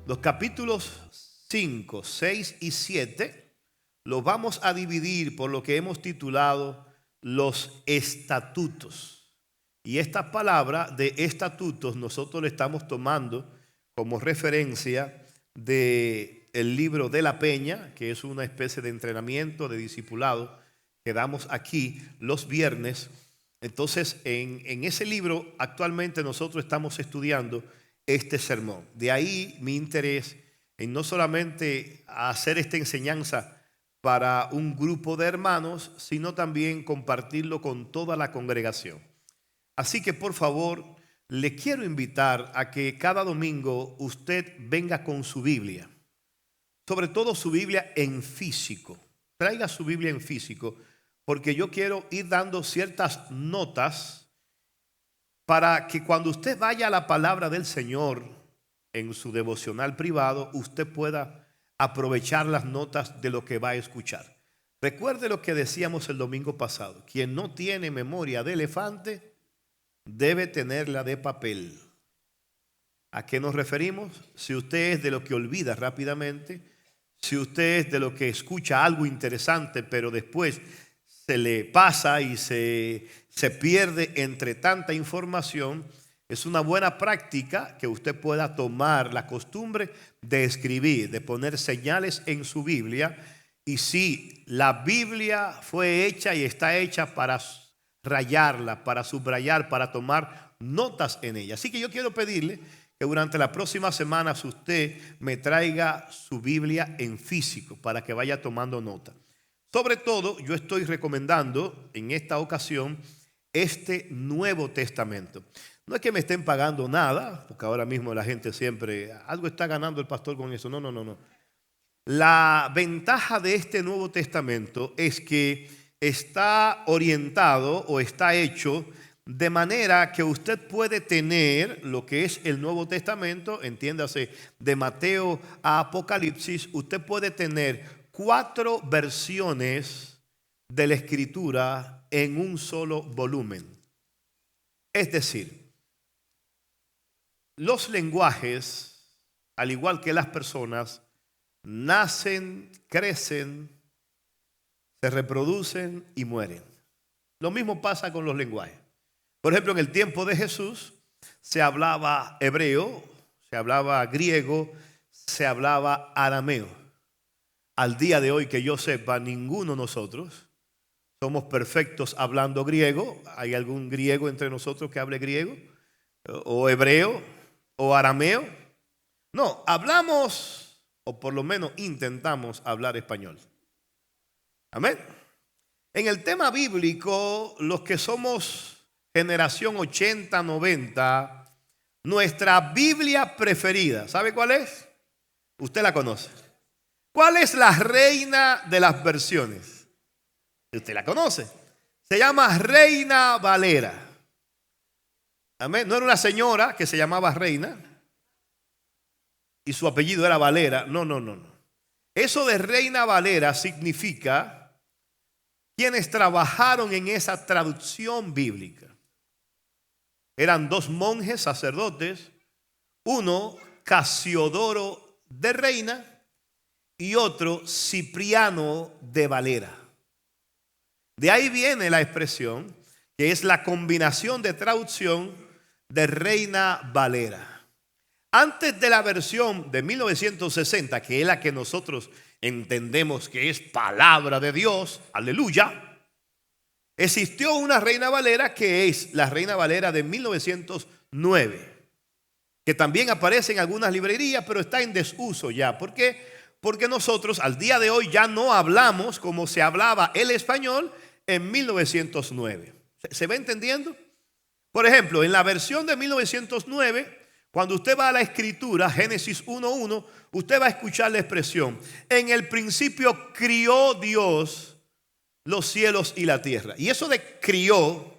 Los capítulos 5, 6 y 7 los vamos a dividir por lo que hemos titulado los estatutos. Y esta palabra de estatutos nosotros le estamos tomando como referencia del libro de la Peña, que es una especie de entrenamiento, de discipulado que damos aquí los viernes. Entonces, en ese libro actualmente nosotros estamos estudiando este sermón. De ahí mi interés en no solamente hacer esta enseñanza para un grupo de hermanos, sino también compartirlo con toda la congregación. Así que por favor, le quiero invitar a que cada domingo usted venga con su Biblia, sobre todo su Biblia en físico. Traiga su Biblia en físico, porque yo quiero ir dando ciertas notas para que cuando usted vaya a la palabra del Señor en su devocional privado, usted pueda aprovechar las notas de lo que va a escuchar. Recuerde lo que decíamos el domingo pasado: quien no tiene memoria de elefante debe tenerla de papel. ¿A qué nos referimos? Si usted es de lo que olvida rápidamente, si usted es de lo que escucha algo interesante pero después se le pasa y se pierde entre tanta información, es una buena práctica que usted pueda tomar la costumbre de escribir, de poner señales en su Biblia. Y si la Biblia fue hecha y está hecha para rayarla, para subrayar, para tomar notas en ella. Así que yo quiero pedirle que durante las próximas semanas usted me traiga su Biblia en físico para que vaya tomando nota. Sobre todo, yo estoy recomendando en esta ocasión este Nuevo Testamento. No es que me estén pagando nada, porque ahora mismo la gente siempre, algo está ganando el pastor con eso. No. La ventaja de este Nuevo Testamento es que está orientado o está hecho de manera que usted puede tener lo que es el Nuevo Testamento, entiéndase, de Mateo a Apocalipsis. Usted puede tener 4 versiones de la Escritura en un solo volumen. Es decir, los lenguajes, al igual que las personas, nacen, crecen, se reproducen y mueren. Lo mismo pasa con los lenguajes. Por ejemplo, en el tiempo de Jesús se hablaba hebreo, se hablaba griego, se hablaba arameo. Al día de hoy, que yo sepa, ninguno de nosotros somos perfectos hablando griego. ¿Hay algún griego entre nosotros que hable griego? ¿O hebreo? ¿O arameo? No, hablamos, o por lo menos intentamos hablar español. Amén. En el tema bíblico, los que somos generación 80, 90, nuestra Biblia preferida, ¿sabe cuál es? Usted la conoce. ¿Cuál es la reina de las versiones? Usted la conoce. Se llama Reina Valera. Amén. No era una señora que se llamaba Reina y su apellido era Valera. No. Eso de Reina Valera significa quienes trabajaron en esa traducción bíblica. Eran 2 monjes sacerdotes, uno Casiodoro de Reina y otro Cipriano de Valera. De ahí viene la expresión que es la combinación de traducción de Reina Valera. Antes de la versión de 1960, que es la que nosotros entendemos que es palabra de Dios, aleluya, existió una Reina Valera que es la Reina Valera de 1909, que también aparece en algunas librerías, pero está en desuso ya. ¿Por qué? Porque nosotros al día de hoy ya no hablamos como se hablaba el español en 1909. ¿Se va entendiendo? Por ejemplo, en la versión de 1909, cuando usted va a la escritura, Génesis 1:1, usted va a escuchar la expresión: en el principio crió Dios los cielos y la tierra. Y eso de crió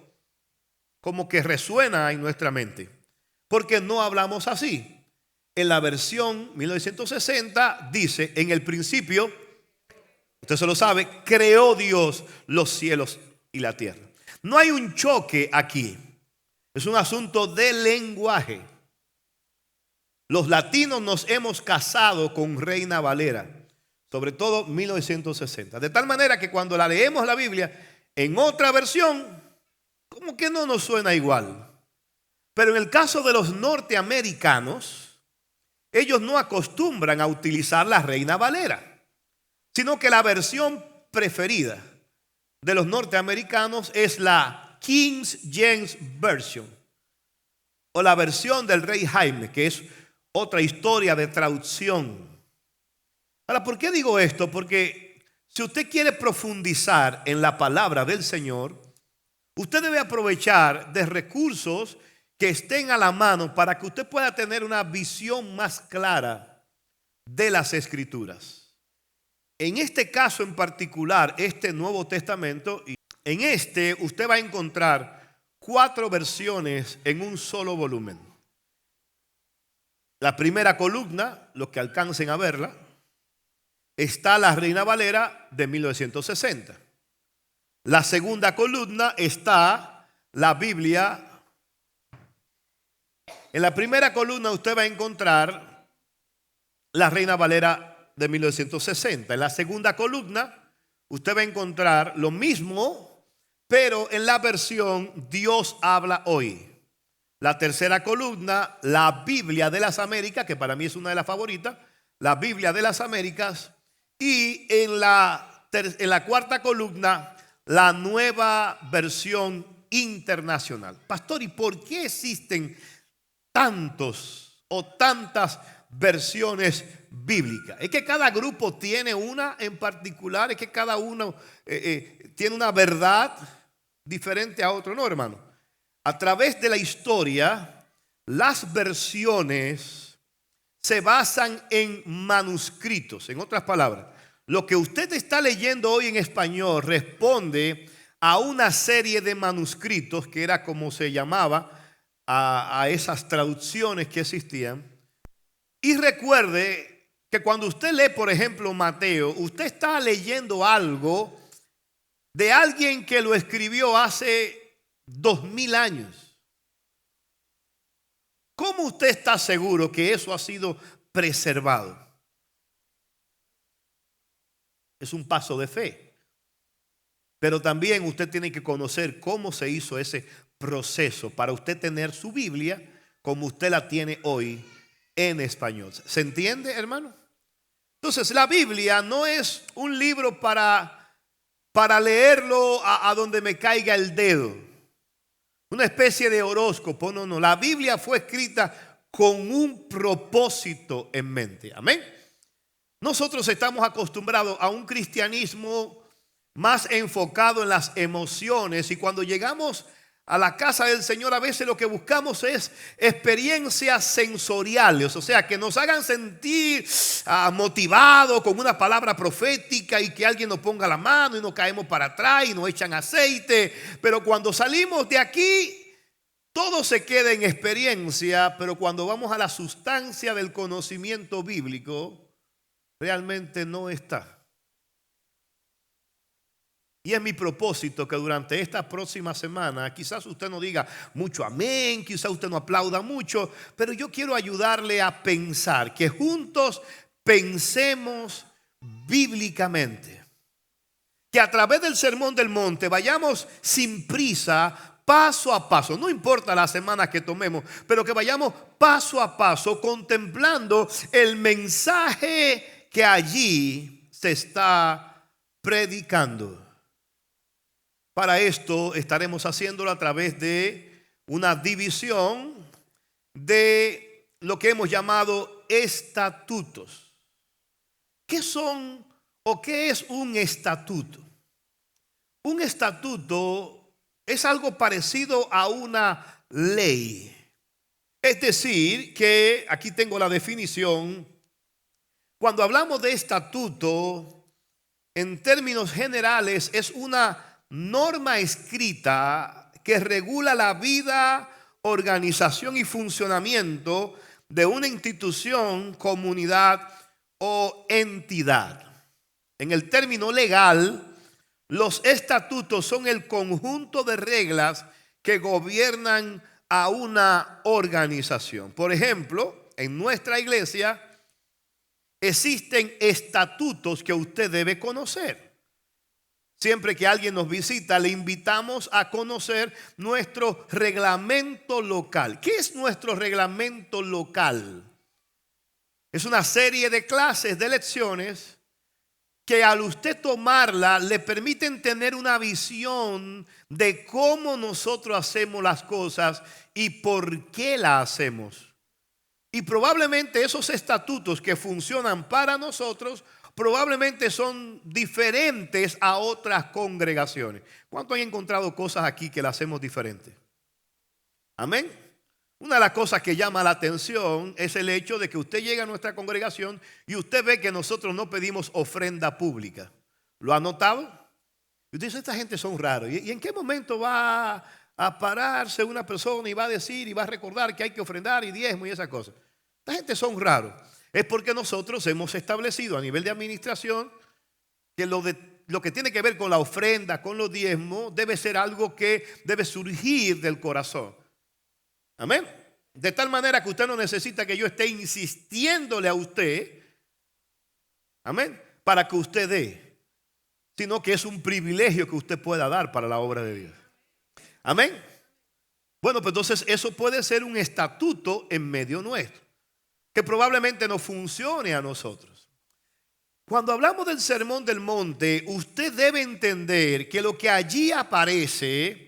como que resuena en nuestra mente, porque no hablamos así. En la versión 1960 dice: en el principio, usted se lo sabe, creó Dios los cielos y la tierra. No hay un choque aquí. Es un asunto de lenguaje. Los latinos nos hemos casado con Reina Valera, sobre todo 1960. De tal manera que cuando la leemos la Biblia en otra versión, como que no nos suena igual. Pero en el caso de los norteamericanos, ellos no acostumbran a utilizar la Reina Valera, sino que la versión preferida de los norteamericanos es la King James Version, o la versión del Rey Jaime, que es otra historia de traducción. Ahora, ¿por qué digo esto? Porque si usted quiere profundizar en la palabra del Señor, usted debe aprovechar de recursos que estén a la mano para que usted pueda tener una visión más clara de las Escrituras. En este caso en particular, este Nuevo Testamento, en este usted va a encontrar 4 versiones en un solo volumen. La primera columna, los que alcancen a verla, está la Reina Valera de 1960. La segunda columna está la Biblia. En la primera columna usted va a encontrar la Reina Valera de 1960. En la segunda columna usted va a encontrar lo mismo, pero en la versión Dios habla hoy. La tercera columna, la Biblia de las Américas, que para mí es una de las favoritas, la Biblia de las Américas. Y en la cuarta columna, la Nueva Versión Internacional. Pastor, ¿y por qué existen tantos o tantas versiones bíblicas? Es que cada grupo tiene una en particular, es que cada uno tiene una verdad diferente a otro, ¿no, hermano? A través de la historia, las versiones se basan en manuscritos. En otras palabras, lo que usted está leyendo hoy en español responde a una serie de manuscritos, que era como se llamaba a esas traducciones que existían. Y recuerde que cuando usted lee, por ejemplo, Mateo, usted está leyendo algo de alguien que lo escribió hace 2000 años. ¿Cómo usted está seguro que eso ha sido preservado? Es un paso de fe. Pero también usted tiene que conocer cómo se hizo ese proceso para usted tener su Biblia como usted la tiene hoy en español. ¿Se entiende, hermano? Entonces, la Biblia no es un libro para leerlo a donde me caiga el dedo. Una especie de horóscopo. No, no. La Biblia fue escrita con un propósito en mente. Amén. Nosotros estamos acostumbrados a un cristianismo más enfocado en las emociones, y cuando llegamos a la casa del Señor a veces lo que buscamos es experiencias sensoriales, o sea, que nos hagan sentir motivados con una palabra profética y que alguien nos ponga la mano y nos caemos para atrás y nos echan aceite. Pero cuando salimos de aquí, todo se queda en experiencia, pero cuando vamos a la sustancia del conocimiento bíblico, realmente no está. Y es mi propósito que durante esta próxima semana, quizás usted no diga mucho amén, quizás usted no aplauda mucho, pero yo quiero ayudarle a pensar, que juntos pensemos bíblicamente. Que a través del Sermón del Monte vayamos sin prisa, paso a paso, no importa la semana que tomemos, pero que vayamos paso a paso contemplando el mensaje que allí se está predicando. Para esto estaremos haciéndolo a través de una división de lo que hemos llamado estatutos. ¿Qué son o qué es un estatuto? Un estatuto es algo parecido a una ley. Es decir, que aquí tengo la definición. Cuando hablamos de estatuto, en términos generales, es una norma escrita que regula la vida, organización y funcionamiento de una institución, comunidad o entidad. En el término legal, los estatutos son el conjunto de reglas que gobiernan a una organización. Por ejemplo, en nuestra iglesia existen estatutos que usted debe conocer. Siempre que alguien nos visita, le invitamos a conocer nuestro reglamento local. ¿Qué es nuestro reglamento local? Es una serie de clases, de lecciones que al usted tomarla le permiten tener una visión de cómo nosotros hacemos las cosas y por qué la hacemos. Y probablemente esos estatutos que funcionan para nosotros probablemente son diferentes a otras congregaciones. ¿Cuánto han encontrado cosas aquí que las hacemos diferentes? Amén. Una de las cosas que llama la atención es el hecho de que usted llega a nuestra congregación y usted ve que nosotros no pedimos ofrenda pública. ¿Lo ha notado? Y usted dice, esta gente son raros. ¿Y en qué momento va a pararse una persona y va a decir y va a recordar que hay que ofrendar y diezmo y esas cosas? Esta gente son raros. Es porque nosotros hemos establecido a nivel de administración que lo que tiene que ver con la ofrenda, con los diezmos, debe ser algo que debe surgir del corazón. Amén. De tal manera que usted no necesita que yo esté insistiéndole a usted, amén, para que usted dé, sino que es un privilegio que usted pueda dar para la obra de Dios. Amén. Bueno, pues entonces eso puede ser un estatuto en medio nuestro, que probablemente no funcione a nosotros. Cuando hablamos del Sermón del Monte, usted debe entender que lo que allí aparece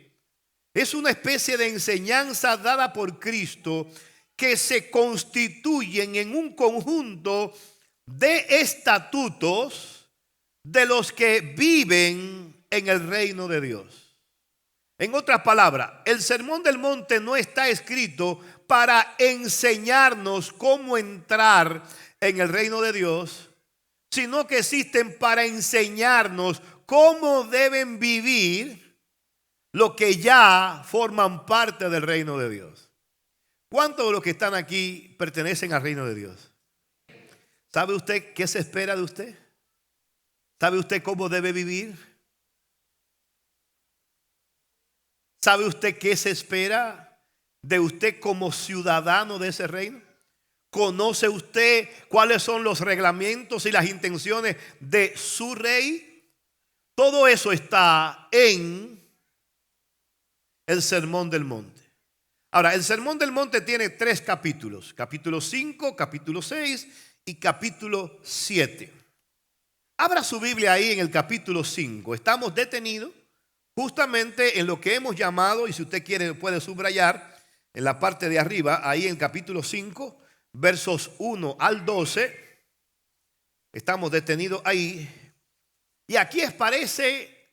es una especie de enseñanza dada por Cristo que se constituyen en un conjunto de estatutos de los que viven en el reino de Dios. En otras palabras, el Sermón del Monte no está escrito para enseñarnos cómo entrar en el reino de Dios, sino que existen para enseñarnos cómo deben vivir los que ya forman parte del reino de Dios. ¿Cuántos de los que están aquí pertenecen al reino de Dios? ¿Sabe usted qué se espera de usted? ¿Sabe usted cómo debe vivir? ¿Sabe usted qué se espera de usted como ciudadano de ese reino? ¿Conoce usted cuáles son los reglamentos y las intenciones de su rey? Todo eso está en el Sermón del Monte. Ahora, el Sermón del Monte tiene 3 capítulos. Capítulo 5, capítulo 6 y capítulo 7. Abra su Biblia ahí en el capítulo 5. Estamos detenidos justamente en lo que hemos llamado, y si usted quiere puede subrayar en la parte de arriba, ahí en capítulo 5, versos 1 al 12. Estamos detenidos ahí. Y aquí aparece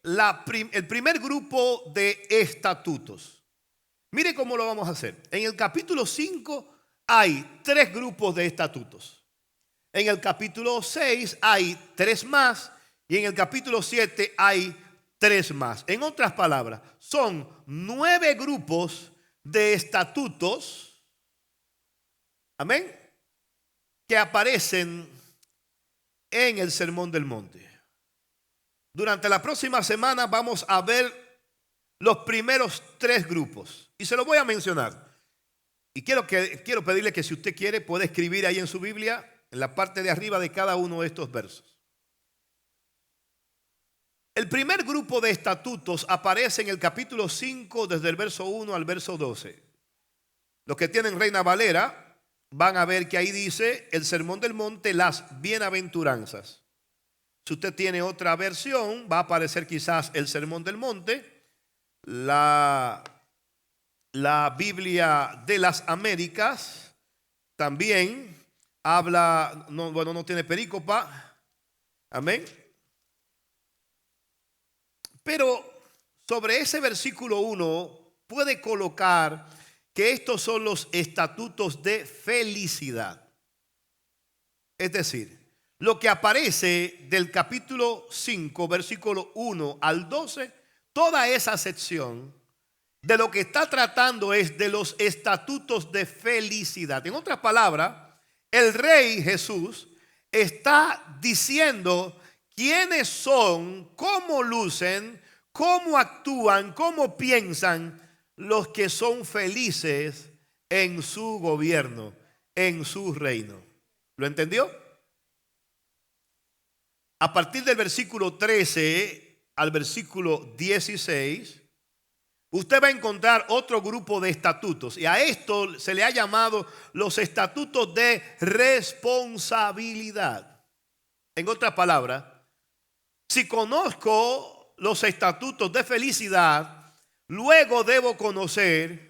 el primer grupo de estatutos. Mire cómo lo vamos a hacer. En el capítulo 5 hay 3 grupos de estatutos. En el capítulo 6 hay 3 más. Y en el capítulo 7 hay 3 más. En otras palabras, son 9 grupos de estatutos. Amén. Que aparecen en el Sermón del Monte. Durante la próxima semana vamos a ver los primeros 3 grupos. Y se los voy a mencionar. Y quiero pedirle que si usted quiere puede escribir ahí en su Biblia, en la parte de arriba de cada uno de estos versos. El primer grupo de estatutos aparece en el capítulo 5 desde el verso 1 al verso 12. Los que tienen Reina Valera van a ver que ahí dice el Sermón del Monte, las bienaventuranzas. Si usted tiene otra versión, va a aparecer quizás el Sermón del Monte, la Biblia de las Américas también habla, no tiene perícopa, amén. Pero sobre ese versículo 1 puede colocar que estos son los estatutos de felicidad. Es decir, lo que aparece del capítulo 5, versículo 1 al 12, toda esa sección de lo que está tratando es de los estatutos de felicidad. En otras palabras, el Rey Jesús está diciendo quiénes son, cómo lucen, cómo actúan, cómo piensan los que son felices en su gobierno, en su reino. ¿Lo entendió? A partir del versículo 13 al versículo 16, usted va a encontrar otro grupo de estatutos. Y a esto se le ha llamado los estatutos de responsabilidad. En otras palabras, si conozco los estatutos de felicidad, luego debo conocer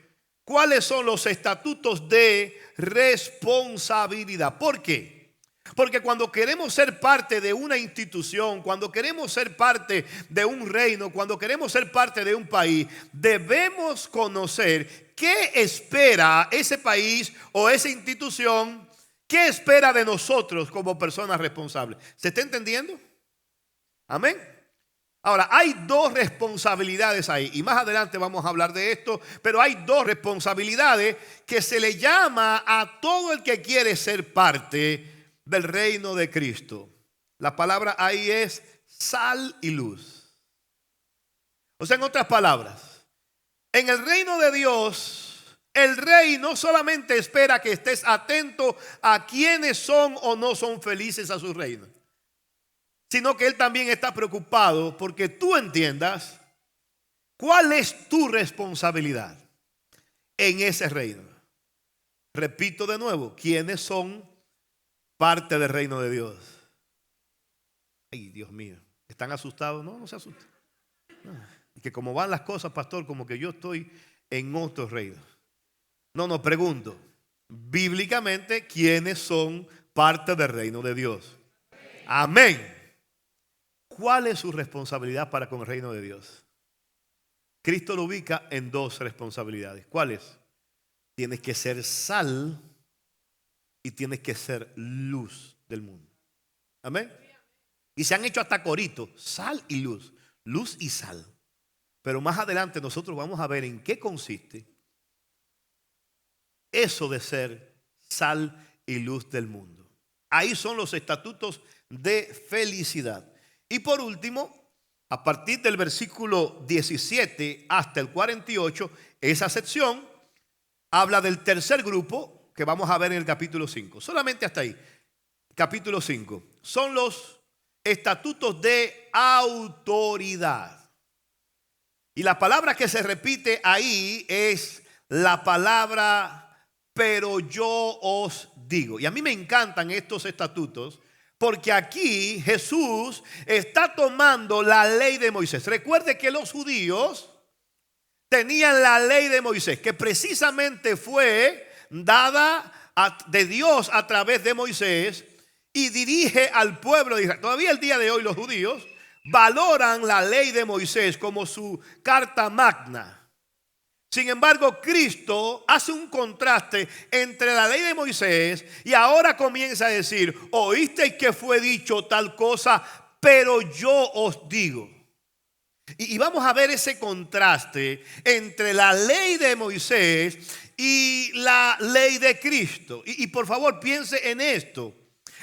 cuáles son los estatutos de responsabilidad. ¿Por qué? Porque cuando queremos ser parte de una institución, cuando queremos ser parte de un reino, cuando queremos ser parte de un país, debemos conocer qué espera ese país o esa institución, qué espera de nosotros como personas responsables. ¿Se está entendiendo? Amén. Ahora, hay dos responsabilidades ahí, y más adelante vamos a hablar de esto, pero hay dos responsabilidades que se le llama a todo el que quiere ser parte del reino de Cristo. La palabra ahí es sal y luz. O sea, en otras palabras, en el reino de Dios, el rey no solamente espera que estés atento a quienes son o no son felices a su reino, sino que Él también está preocupado porque tú entiendas cuál es tu responsabilidad en ese reino. Repito de nuevo, ¿quiénes son parte del reino de Dios? Ay, Dios mío, ¿están asustados? No, no se asusten. No. Y que como van las cosas, pastor, como que yo estoy en otro reino. No, pregunto, bíblicamente, ¿quiénes son parte del reino de Dios? Amén. ¿Cuál es su responsabilidad para con el reino de Dios? Cristo lo ubica en dos responsabilidades. ¿Cuáles? Tienes que ser sal y tienes que ser luz del mundo. Amén. Y se han hecho hasta coritos, sal y luz y sal. Pero más adelante nosotros vamos a ver en qué consiste eso de ser sal y luz del mundo. Ahí son los estatutos de felicidad. Y por último, a partir del versículo 17 hasta el 48, esa sección habla del tercer grupo que vamos a ver en el capítulo 5. Solamente hasta ahí. Capítulo 5. Son los estatutos de autoridad. Y la palabra que se repite ahí es la palabra pero yo os digo. Y a mí me encantan estos estatutos, porque aquí Jesús está tomando la ley de Moisés. Recuerde que los judíos tenían la ley de Moisés, que precisamente fue dada de Dios a través de Moisés y dirige al pueblo de Israel. Todavía el día de hoy los judíos valoran la ley de Moisés como su carta magna. Sin embargo, Cristo hace un contraste entre la ley de Moisés y ahora comienza a decir: oísteis que fue dicho tal cosa, pero yo os digo. Y vamos a ver ese contraste entre la ley de Moisés y la ley de Cristo. Y por favor piense en esto,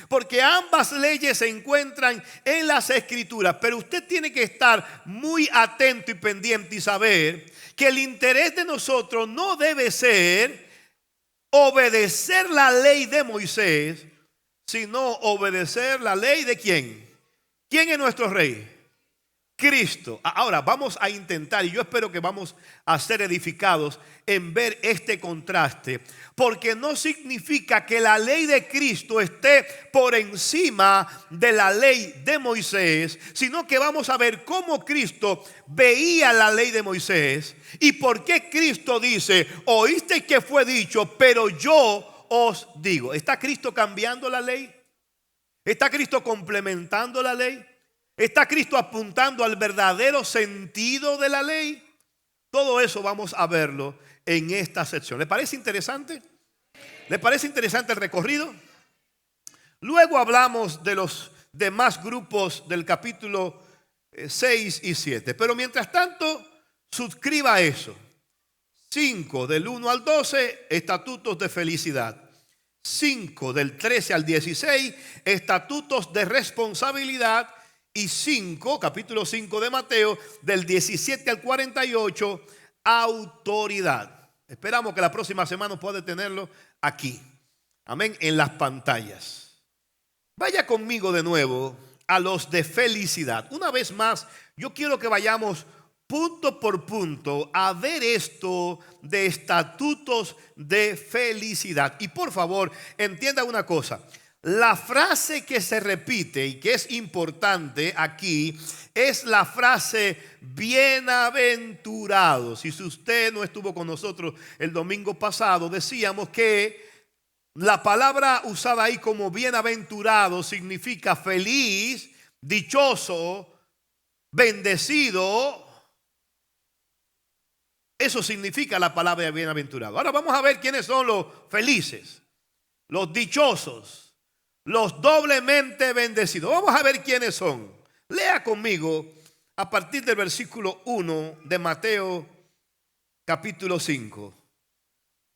porque ambas leyes se encuentran en las Escrituras, pero usted tiene que estar muy atento y pendiente y saber que el interés de nosotros no debe ser obedecer la ley de Moisés, sino obedecer la ley de ¿quién? ¿Quién es nuestro rey? Cristo. Ahora vamos a intentar, y yo espero que vamos a ser edificados en ver este contraste, porque no significa que la ley de Cristo esté por encima de la ley de Moisés, sino que vamos a ver cómo Cristo veía la ley de Moisés y por qué Cristo dice: oíste que fue dicho, pero yo os digo. ¿Está Cristo cambiando la ley? ¿Está Cristo complementando la ley? ¿Está Cristo apuntando al verdadero sentido de la ley? Todo eso vamos a verlo en esta sección. ¿Le parece interesante? ¿Le parece interesante el recorrido? Luego hablamos de los demás grupos del capítulo 6 y 7. Pero mientras tanto, suscriba eso. 5 del 1 al 12, estatutos de felicidad. 5 del 13 al 16, estatutos de responsabilidad. Y 5, capítulo 5 de Mateo, del 17 al 48, autoridad. Esperamos que la próxima semana pueda tenerlo aquí. Amén, en las pantallas. Vaya conmigo de nuevo a los de felicidad. Una vez más, yo quiero que vayamos punto por punto a ver esto de estatutos de felicidad. Y por favor, entienda una cosa. La frase que se repite y que es importante aquí es la frase bienaventurados. Y si usted no estuvo con nosotros el domingo pasado, decíamos que la palabra usada ahí como bienaventurado significa feliz, dichoso, bendecido. Eso significa la palabra bienaventurado. Ahora vamos a ver quiénes son los felices, los dichosos, los doblemente bendecidos. Vamos a ver quiénes son. Lea conmigo a partir del versículo 1 de Mateo capítulo 5.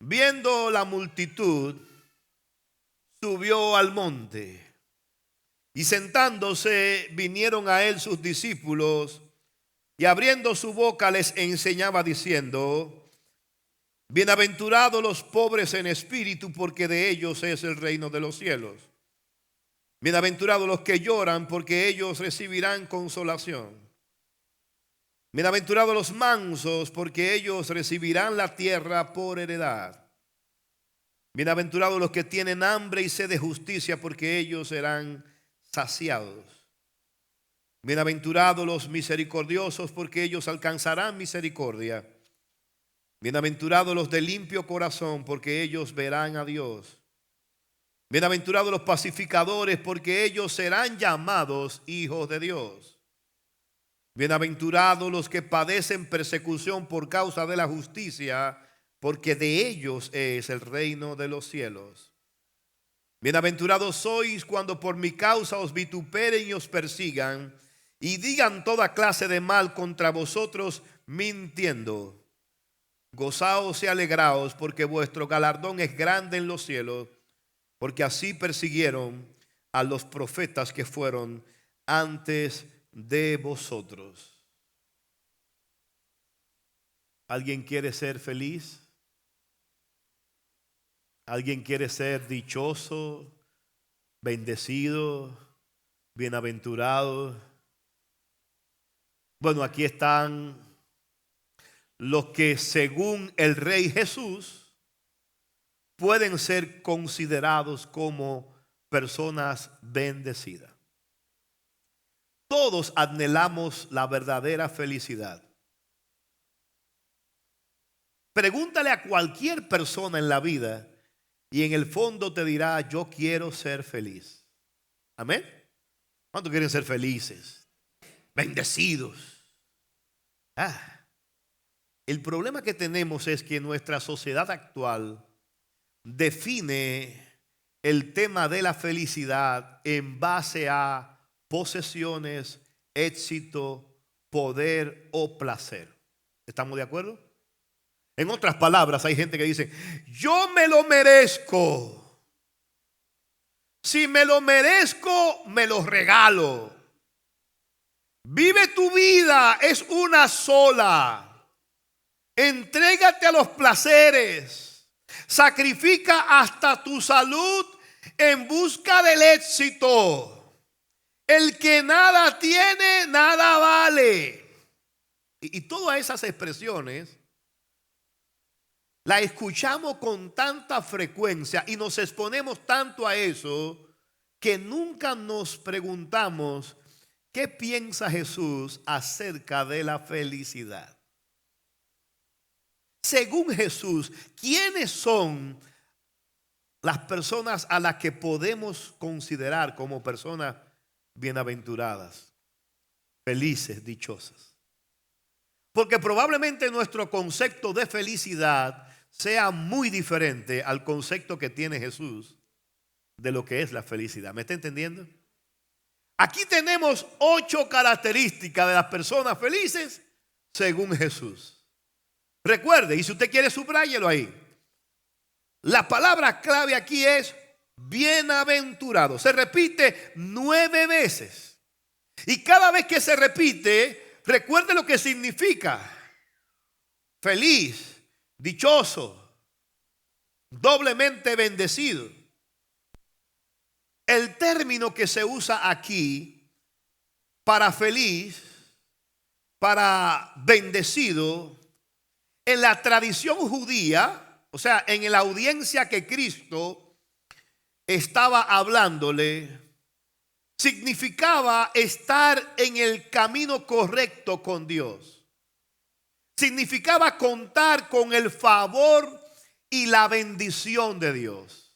Viendo la multitud, subió al monte y sentándose vinieron a él sus discípulos y abriendo su boca les enseñaba diciendo: bienaventurados los pobres en espíritu, porque de ellos es el reino de los cielos. Bienaventurados los que lloran, porque ellos recibirán consolación. Bienaventurados los mansos, porque ellos recibirán la tierra por heredad. Bienaventurados los que tienen hambre y sed de justicia, porque ellos serán saciados. Bienaventurados los misericordiosos, porque ellos alcanzarán misericordia. Bienaventurados los de limpio corazón, porque ellos verán a Dios. Bienaventurados los pacificadores, porque ellos serán llamados hijos de Dios. Bienaventurados los que padecen persecución por causa de la justicia, porque de ellos es el reino de los cielos. Bienaventurados sois cuando por mi causa os vituperen y os persigan, y digan toda clase de mal contra vosotros mintiendo. Gozaos y alegraos, porque vuestro galardón es grande en los cielos, porque así persiguieron a los profetas que fueron antes de vosotros. ¿Alguien quiere ser feliz? ¿Alguien quiere ser dichoso, bendecido, bienaventurado? Bueno, aquí están los que según el Rey Jesús pueden ser considerados como personas bendecidas. Todos anhelamos la verdadera felicidad. Pregúntale a cualquier persona en la vida y en el fondo te dirá: yo quiero ser feliz. Amén. ¿Cuántos quieren ser felices? Bendecidos. El problema que tenemos es que nuestra sociedad actual define el tema de la felicidad en base a posesiones, éxito, poder o placer. ¿Estamos de acuerdo? En otras palabras, hay gente que dice: yo me lo merezco. Si me lo merezco, me lo regalo. Vive tu vida, es una sola. Entrégate a los placeres. Sacrifica hasta tu salud en busca del éxito. El que nada tiene, nada vale. Y todas esas expresiones las escuchamos con tanta frecuencia y nos exponemos tanto a eso que nunca nos preguntamos: ¿qué piensa Jesús acerca de la felicidad? Según Jesús, ¿quiénes son las personas a las que podemos considerar como personas bienaventuradas, felices, dichosas? Porque probablemente nuestro concepto de felicidad sea muy diferente al concepto que tiene Jesús de lo que es la felicidad. ¿Me está entendiendo? Aquí tenemos 8 características de las personas felices según Jesús. Recuerde, y si usted quiere, subráyelo ahí. La palabra clave aquí es bienaventurado. Se repite 9 veces. Y cada vez que se repite, recuerde lo que significa: feliz, dichoso, doblemente bendecido. El término que se usa aquí para feliz, para bendecido, en la tradición judía, o sea, en la audiencia que Cristo estaba hablándole, significaba estar en el camino correcto con Dios. Significaba contar con el favor y la bendición de Dios.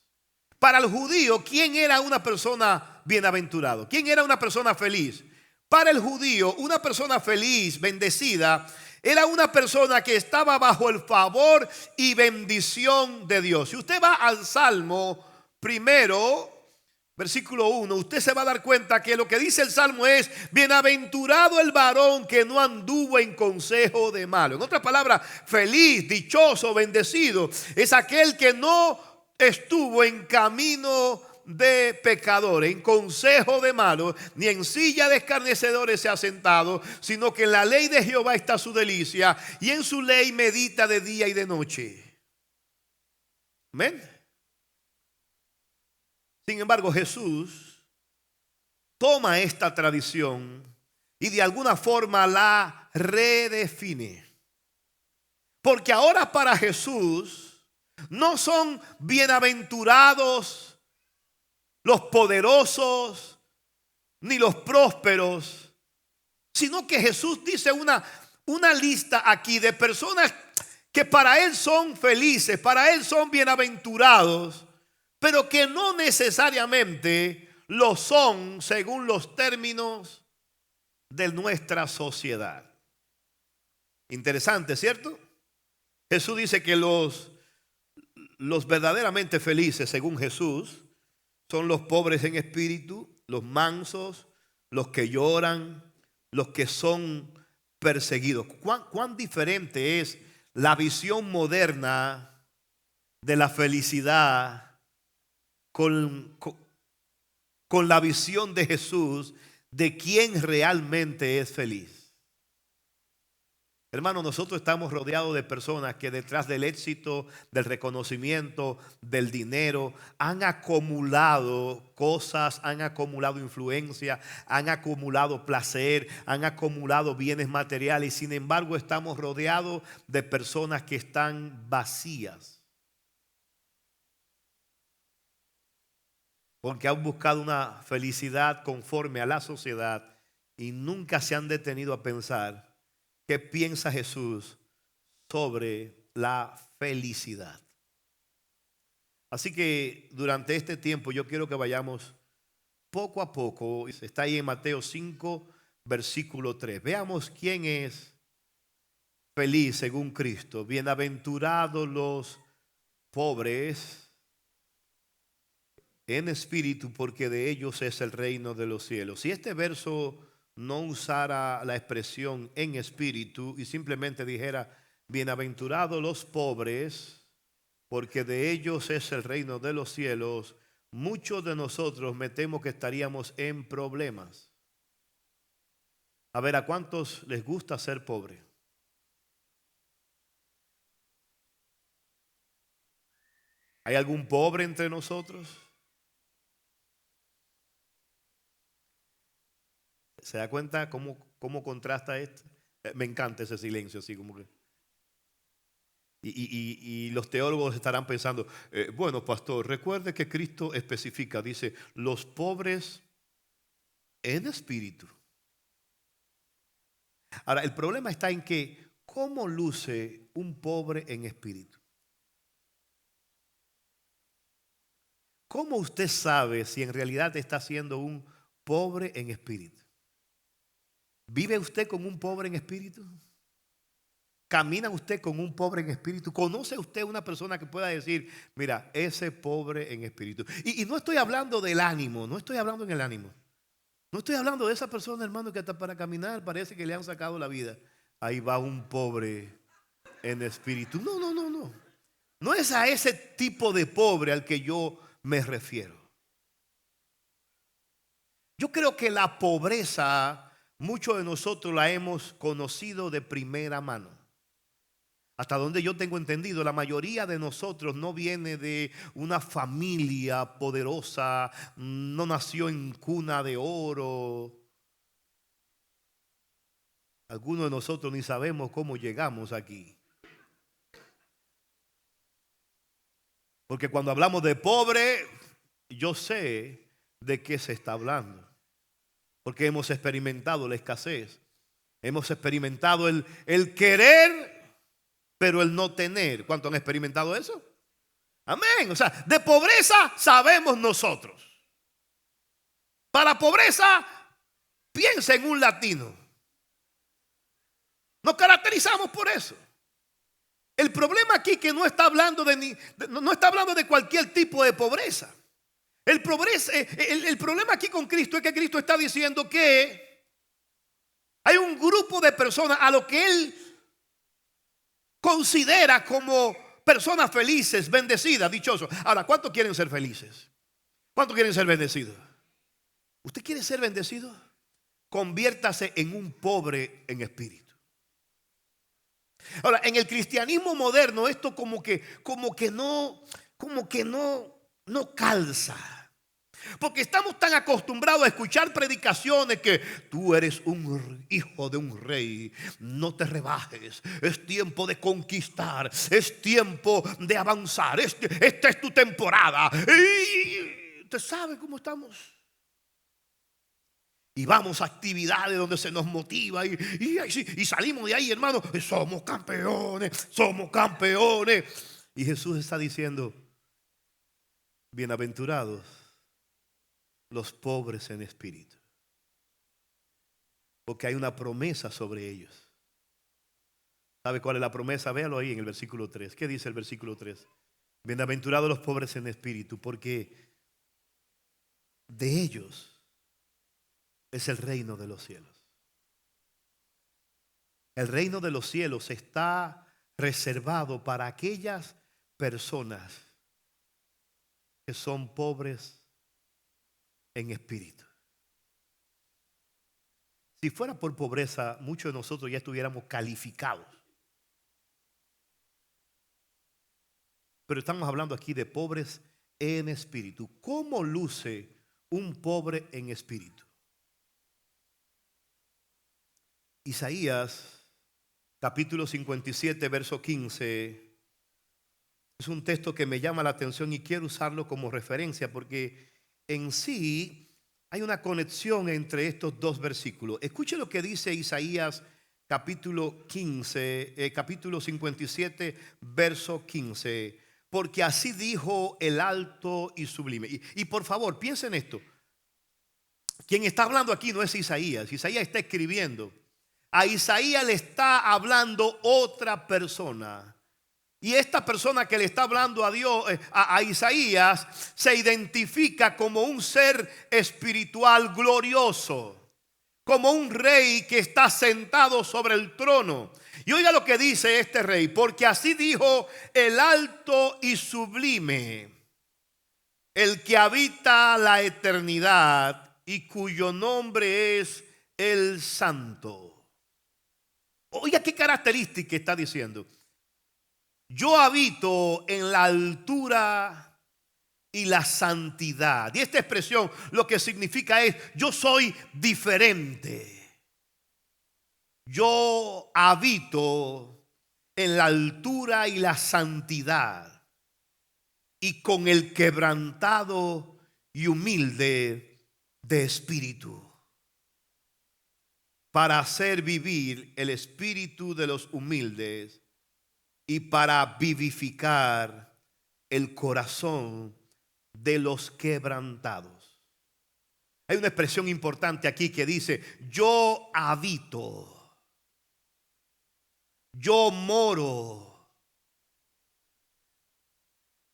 Para el judío, ¿quién era una persona bienaventurado? ¿Quién era una persona feliz? Para el judío, una persona feliz, bendecida, era una persona que estaba bajo el favor y bendición de Dios. Si usted va al Salmo primero, versículo 1, usted se va a dar cuenta que lo que dice el Salmo es: bienaventurado el varón que no anduvo en consejo de malo. En otras palabras, feliz, dichoso, bendecido es aquel que no estuvo en camino de pecadores, en consejo de malos, ni en silla de escarnecedores se ha sentado, sino que en la ley de Jehová está su delicia, y en su ley medita de día y de noche. Amén. Sin embargo, Jesús toma esta tradición y de alguna forma la redefine. Porque ahora para Jesús no son bienaventurados los poderosos ni los prósperos, sino que Jesús dice una lista aquí de personas que para Él son felices, para Él son bienaventurados, pero que no necesariamente lo son según los términos de nuestra sociedad. Interesante, ¿cierto? Jesús dice que los verdaderamente felices, según Jesús, son los pobres en espíritu, los mansos, los que lloran, los que son perseguidos. ¿Cuán diferente es la visión moderna de la felicidad con la visión de Jesús de quién realmente es feliz? Hermano, nosotros estamos rodeados de personas que detrás del éxito, del reconocimiento, del dinero, han acumulado cosas, han acumulado influencia, han acumulado placer, han acumulado bienes materiales. Sin embargo, estamos rodeados de personas que están vacías, porque han buscado una felicidad conforme a la sociedad y nunca se han detenido a pensar ¿qué piensa Jesús sobre la felicidad? Así que durante este tiempo yo quiero que vayamos poco a poco. Está ahí en Mateo 5, versículo 3. Veamos quién es feliz según Cristo. Bienaventurados los pobres en espíritu, porque de ellos es el reino de los cielos. Si este verso no usara la expresión en espíritu y simplemente dijera bienaventurados los pobres, porque de ellos es el reino de los cielos, muchos de nosotros me temo que estaríamos en problemas. A ver, ¿a cuántos les gusta ser pobre? ¿Hay algún pobre entre nosotros? ¿Se da cuenta cómo contrasta esto? Me encanta ese silencio, así como que. Y los teólogos estarán pensando, bueno, pastor, recuerde que Cristo especifica, dice, los pobres en espíritu. Ahora, el problema está en que, ¿cómo luce un pobre en espíritu? ¿Cómo usted sabe si en realidad está siendo un pobre en espíritu? ¿Vive usted como un pobre en espíritu? ¿Camina usted con un pobre en espíritu? ¿Conoce usted una persona que pueda decir, mira, ese pobre en espíritu? Y no estoy hablando del ánimo, no estoy hablando en el ánimo. No estoy hablando de esa persona, hermano, que hasta para caminar parece que le han sacado la vida. Ahí va un pobre en espíritu. No, no, no, no. No es a ese tipo de pobre al que yo me refiero. Yo creo que la pobreza, muchos de nosotros la hemos conocido de primera mano. Hasta donde yo tengo entendido, la mayoría de nosotros no viene de una familia poderosa, no nació en cuna de oro. Algunos de nosotros ni sabemos cómo llegamos aquí. Porque cuando hablamos de pobre, yo sé de qué se está hablando. Porque hemos experimentado la escasez. Hemos experimentado el querer, pero el no tener. ¿Cuántos han experimentado eso? Amén. O sea, de pobreza sabemos nosotros. Para pobreza, piensa en un latino. Nos caracterizamos por eso. El problema aquí que no está hablando no está hablando de cualquier tipo de pobreza. El problema aquí con Cristo es que Cristo está diciendo que hay un grupo de personas a lo que Él considera como personas felices, bendecidas, dichosos. Ahora, ¿cuántos quieren ser felices? ¿Cuántos quieren ser bendecidos? ¿Usted quiere ser bendecido? Conviértase en un pobre en espíritu. Ahora, en el cristianismo moderno esto como que no calza. Porque estamos tan acostumbrados a escuchar predicaciones que tú eres un hijo de un rey, no te rebajes, es tiempo de conquistar, es tiempo de avanzar, esta es tu temporada. Y usted sabe cómo estamos. Y vamos a actividades donde se nos motiva y salimos de ahí, hermano, somos campeones, somos campeones. Y Jesús está diciendo, bienaventurados los pobres en espíritu, porque hay una promesa sobre ellos. ¿Sabe cuál es la promesa? Véalo ahí en el versículo 3. ¿Qué dice el versículo 3? Bienaventurados los pobres en espíritu, porque de ellos es el reino de los cielos. El reino de los cielos está reservado para aquellas personas que son pobres en espíritu. Si fuera por pobreza, muchos de nosotros ya estuviéramos calificados. Pero estamos hablando aquí de pobres en espíritu. ¿Cómo luce un pobre en espíritu? Isaías capítulo 57 verso 15 es un texto que me llama la atención y quiero usarlo como referencia porque en sí hay una conexión entre estos dos versículos. Escuche lo que dice Isaías capítulo 57 verso 15. Porque así dijo el alto y sublime. Y por favor piensen esto. Quien está hablando aquí no es Isaías. Isaías está escribiendo. A Isaías le está hablando otra persona. Y esta persona que le está hablando a Dios, a Isaías, se identifica como un ser espiritual glorioso, como un rey que está sentado sobre el trono. Y oiga lo que dice este rey, porque así dijo el alto y sublime, el que habita la eternidad y cuyo nombre es el Santo. Oiga qué característica está diciendo. Yo habito en la altura y la santidad. Y esta expresión lo que significa es, yo soy diferente. Yo habito en la altura y la santidad. Y con el quebrantado y humilde de espíritu. Para hacer vivir el espíritu de los humildes y para vivificar el corazón de los quebrantados. Hay una expresión importante aquí que dice, yo habito, yo moro,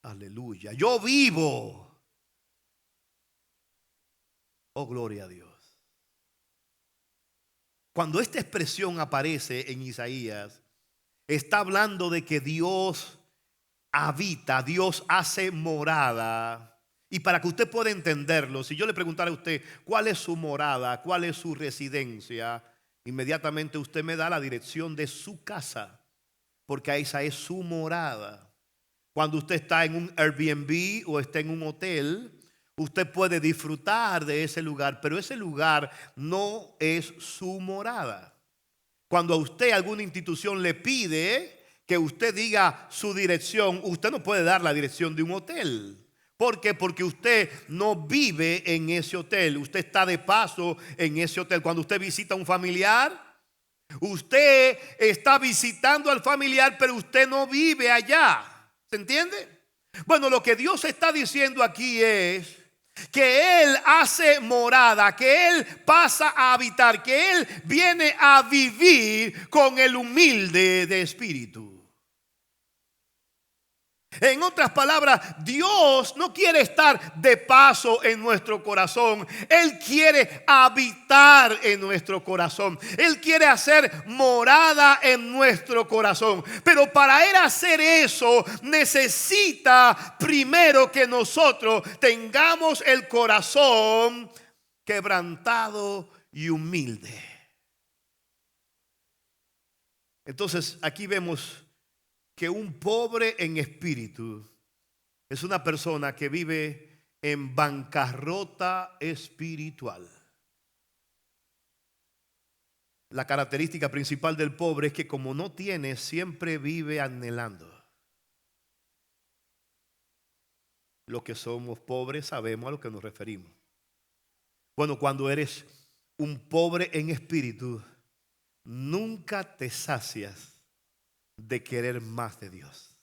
aleluya, yo vivo. Oh, gloria a Dios. Cuando esta expresión aparece en Isaías, está hablando de que Dios habita, Dios hace morada. Y para que usted pueda entenderlo, si yo le preguntara a usted cuál es su morada, cuál es su residencia, inmediatamente usted me da la dirección de su casa. porque esa es su morada. Cuando usted está en un Airbnb o está en un hotel, usted puede disfrutar de ese lugar, pero ese lugar no es su morada. Cuando a usted alguna institución le pide que usted diga su dirección, usted no puede dar la dirección de un hotel. ¿Por qué? Porque usted no vive en ese hotel. Usted está de paso en ese hotel. Cuando usted visita a un familiar, usted está visitando al familiar, pero usted no vive allá. ¿Se entiende? Bueno, lo que Dios está diciendo aquí es que Él hace morada, que Él pasa a habitar, que Él viene a vivir con el humilde de espíritu. En otras palabras, Dios no quiere estar de paso en nuestro corazón. Él quiere habitar en nuestro corazón. Él quiere hacer morada en nuestro corazón. Pero para Él hacer eso, necesita primero que nosotros tengamos el corazón quebrantado y humilde. Entonces, aquí vemos que un pobre en espíritu es una persona que vive en bancarrota espiritual. La característica principal del pobre es que como no tiene, siempre vive anhelando. Los que somos pobres sabemos a lo que nos referimos. Bueno, cuando eres un pobre en espíritu, nunca te sacias de querer más de Dios.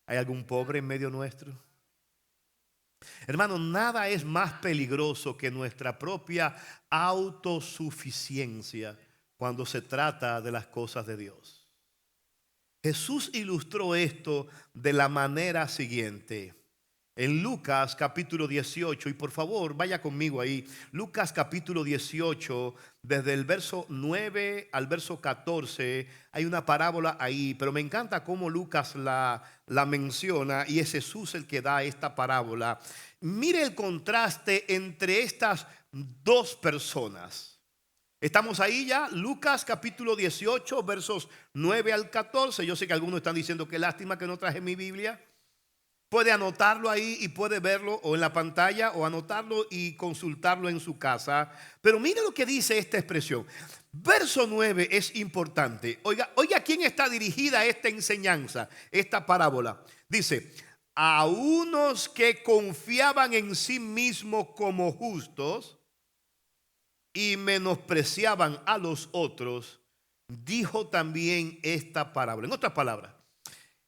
¿Hay algún pobre en medio nuestro? Hermano, nada es más peligroso que nuestra propia autosuficiencia cuando se trata de las cosas de Dios. Jesús ilustró esto de la manera siguiente. En Lucas capítulo 18, y por favor vaya conmigo ahí, Lucas capítulo 18, desde el verso 9 al verso 14, hay una parábola ahí, pero me encanta cómo Lucas la menciona y es Jesús el que da esta parábola. Mire el contraste entre estas dos personas. Estamos ahí ya, Lucas capítulo 18, versos 9 al 14. Yo sé que algunos están diciendo que lástima que no traje mi Biblia. Puede anotarlo ahí y puede verlo o en la pantalla o anotarlo y consultarlo en su casa. Pero mire lo que dice esta expresión. Verso 9 es importante. Oiga, ¿a quién está dirigida esta enseñanza, esta parábola? Dice, a unos que confiaban en sí mismos como justos y menospreciaban a los otros, dijo también esta parábola. En otras palabras,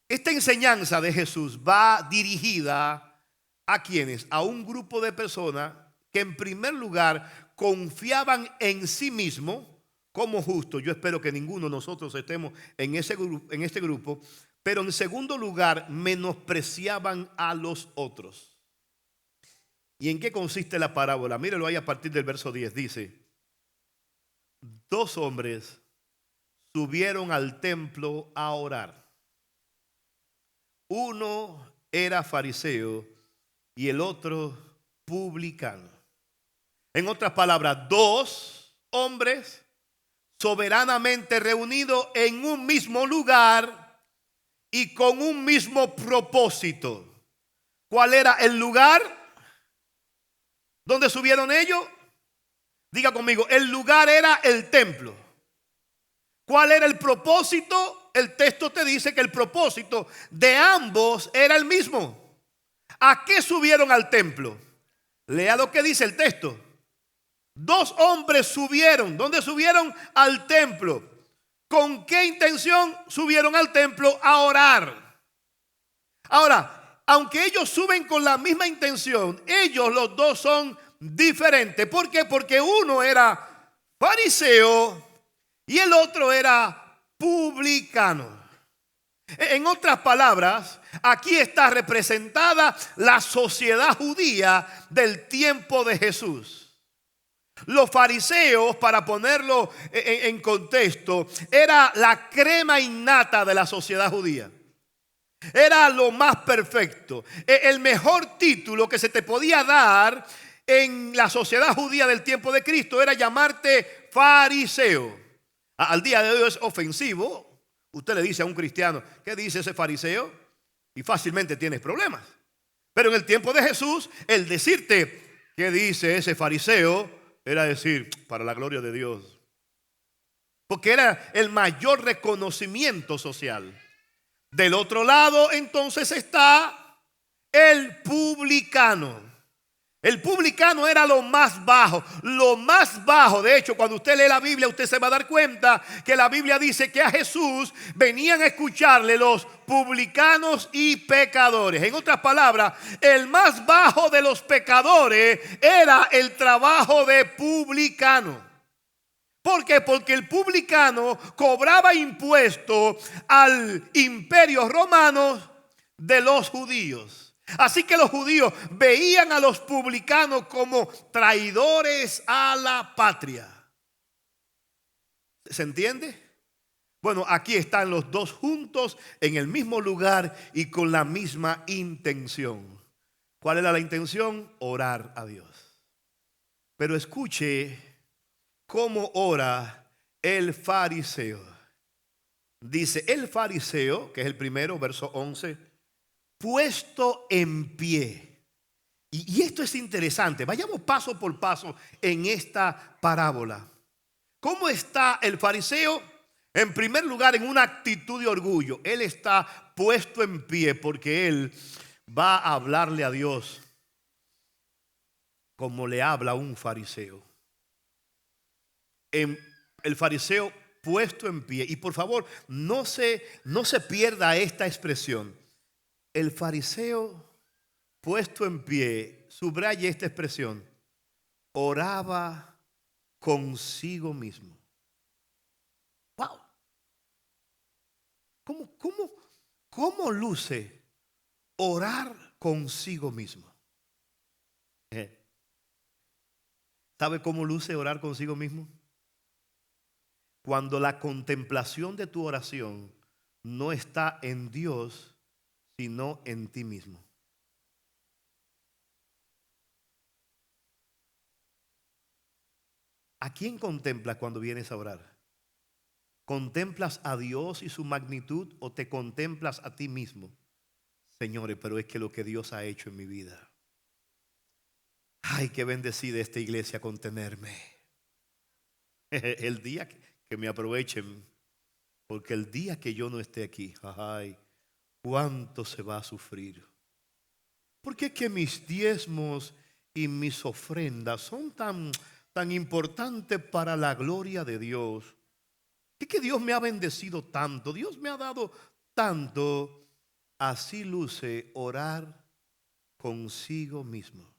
esta enseñanza de Jesús va dirigida a quienes, a un grupo de personas que en primer lugar confiaban en sí mismos como justos. Yo espero que ninguno de nosotros estemos en este grupo, pero en segundo lugar menospreciaban a los otros. ¿Y en qué consiste la parábola? Mírelo ahí a partir del verso 10. Dice, dos hombres subieron al templo a orar. Uno era fariseo y el otro publicano. En otras palabras, dos hombres soberanamente reunidos en un mismo lugar y con un mismo propósito. ¿Cuál era el lugar donde subieron ellos? Diga conmigo, el lugar era el templo. ¿Cuál era el propósito? El texto te dice que el propósito de ambos era el mismo. ¿A qué subieron al templo? Lea lo que dice el texto. Dos hombres subieron. ¿Dónde subieron? Al templo. ¿Con qué intención subieron al templo? A orar. Ahora, aunque ellos suben con la misma intención, ellos los dos son diferentes. ¿Por qué? Porque uno era fariseo y el otro era publicano. En otras palabras, aquí está representada la sociedad judía del tiempo de Jesús. Los fariseos, para ponerlo en contexto, era la crema innata de la sociedad judía. Era lo más perfecto. El mejor título que se te podía dar en la sociedad judía del tiempo de Cristo era llamarte fariseo. Al día de hoy es ofensivo Usted le dice a un cristiano, ¿qué dice ese fariseo? Y fácilmente tienes problemas. Pero en el tiempo de Jesús, el decirte, ¿qué dice ese fariseo? Era decir, para la gloria de Dios. Porque era el mayor reconocimiento social. Del otro lado, entonces, está el publicano. El publicano era lo más bajo, lo más bajo. De hecho, cuando usted lee la Biblia, usted se va a dar cuenta que la Biblia dice que a Jesús venían a escucharle los publicanos y pecadores. En otras palabras, el más bajo de los pecadores era el trabajo de publicano. ¿Por qué? Porque el publicano cobraba impuestos al imperio romano de los judíos. Así que los judíos veían a los publicanos como traidores a la patria. ¿Se entiende? Bueno, aquí están los dos juntos en el mismo lugar y con la misma intención. ¿Cuál era la intención? Orar a Dios. Pero escuche cómo ora el fariseo. Dice el fariseo, que es el primero, verso 11, puesto en pie. Y esto es interesante. Vayamos paso por paso en esta parábola. ¿Cómo está el fariseo? En primer lugar, en una actitud de orgullo. Él está puesto en pie porque él va a hablarle a Dios como le habla un fariseo. El fariseo puesto en pie. Y por favor, no se pierda esta expresión. El fariseo puesto en pie, subraye esta expresión, oraba consigo mismo. Wow. ¿Cómo luce orar consigo mismo? ¿Sabe cómo luce orar consigo mismo? Cuando la contemplación de tu oración no está en Dios, sino en ti mismo. ¿A quién contemplas cuando vienes a orar? ¿Contemplas a Dios y su magnitud o te contemplas a ti mismo? Señores, pero es que lo que Dios ha hecho en mi vida. Ay, qué bendecida esta iglesia con tenerme. El día que me aprovechen, porque el día que yo no esté aquí, ay, cuánto se va a sufrir. Porque es que mis diezmos y mis ofrendas son tan importantes para la gloria de Dios. Es que Dios me ha bendecido tanto, Dios me ha dado tanto. Así luce orar consigo mismo.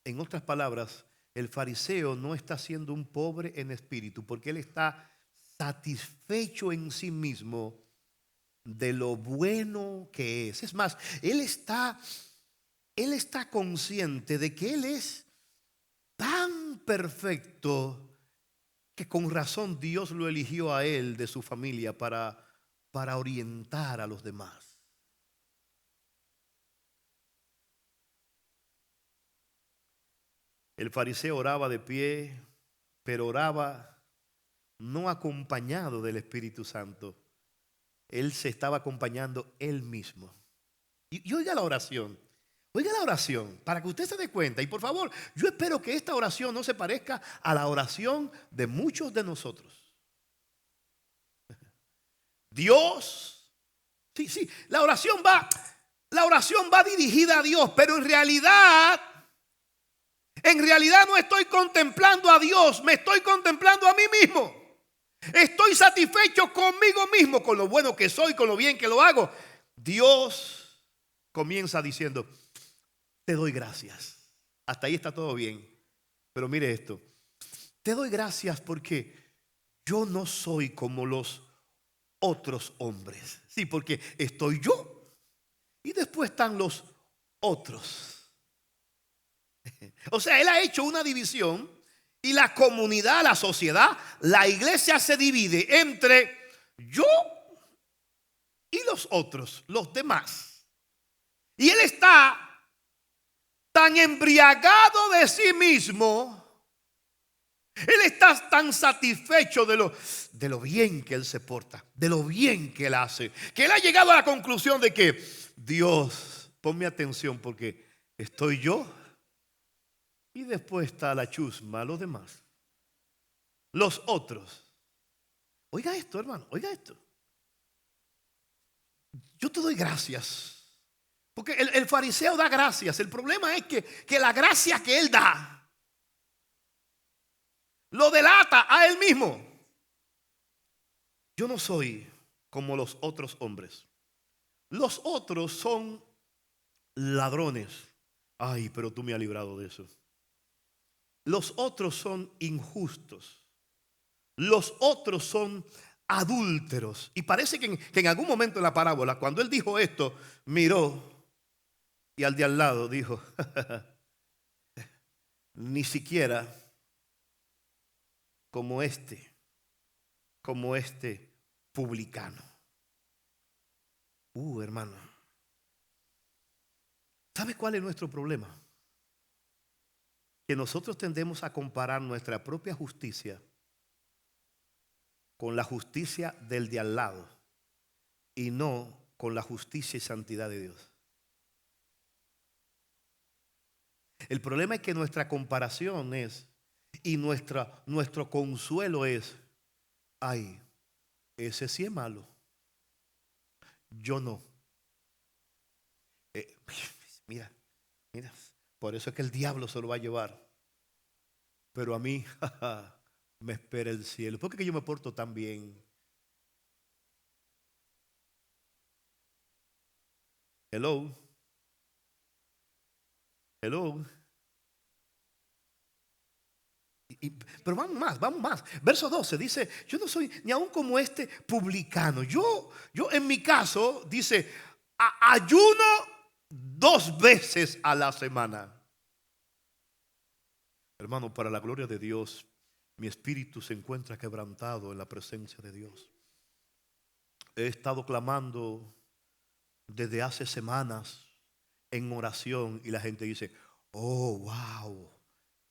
En otras palabras, el fariseo no está siendo un pobre en espíritu porque él está satisfecho en sí mismo de lo bueno que es. Es más, él está consciente de que él es tan perfecto que con razón Dios lo eligió a él de su familia para orientar a los demás. El fariseo oraba de pie, pero oraba no acompañado del Espíritu Santo. Él se estaba acompañando él mismo. Y oiga la oración. Oiga la oración para que usted se dé cuenta. Y por favor, yo espero que esta oración no se parezca a la oración de muchos de nosotros. Dios, sí, la oración va dirigida a Dios, pero en realidad no estoy contemplando a Dios, me estoy contemplando a mí mismo. Estoy satisfecho conmigo mismo, con lo bueno que soy, con lo bien que lo hago. Dios comienza diciendo, te doy gracias. Hasta ahí está todo bien. Pero mire esto. Te doy gracias porque yo no soy como los otros hombres. Sí, porque estoy yo y después están los otros. O sea, él ha hecho una división y la comunidad, la sociedad, la iglesia se divide entre yo y los otros, los demás. Y él está tan embriagado de sí mismo Él está tan satisfecho de lo bien que él se porta, de lo bien que él hace, que él ha llegado a la conclusión de que Dios, ponme atención porque estoy yo y después está la chusma, los demás, los otros. Oiga esto, hermano, oiga esto. Yo te doy gracias. Porque el fariseo da gracias. El problema es que la gracia que él da lo delata a él mismo. Yo no soy como los otros hombres. Los otros son ladrones. Ay, pero tú me has librado de eso. Los otros son injustos. Los otros son adúlteros. Y parece que en algún momento en la parábola, cuando él dijo esto, miró y al de al lado dijo, ni siquiera como este publicano. Hermano, ¿sabe cuál es nuestro problema? Que nosotros tendemos a comparar nuestra propia justicia con la justicia del de al lado y no con la justicia y santidad de Dios. El problema es que nuestra comparación es, y nuestro consuelo es, ay, ese sí es malo, yo no. Mira, por eso es que el diablo se lo va a llevar. Pero a mí, me espera el cielo. ¿Por qué yo me porto tan bien? Hello. Pero vamos más. Verso 12 dice, yo no soy ni aún como este publicano. Yo en mi caso, dice, ayuno 2 veces a la semana. Hermano, para la gloria de Dios, mi espíritu se encuentra quebrantado en la presencia de Dios. He estado clamando desde hace semanas en oración y la gente dice, oh, wow,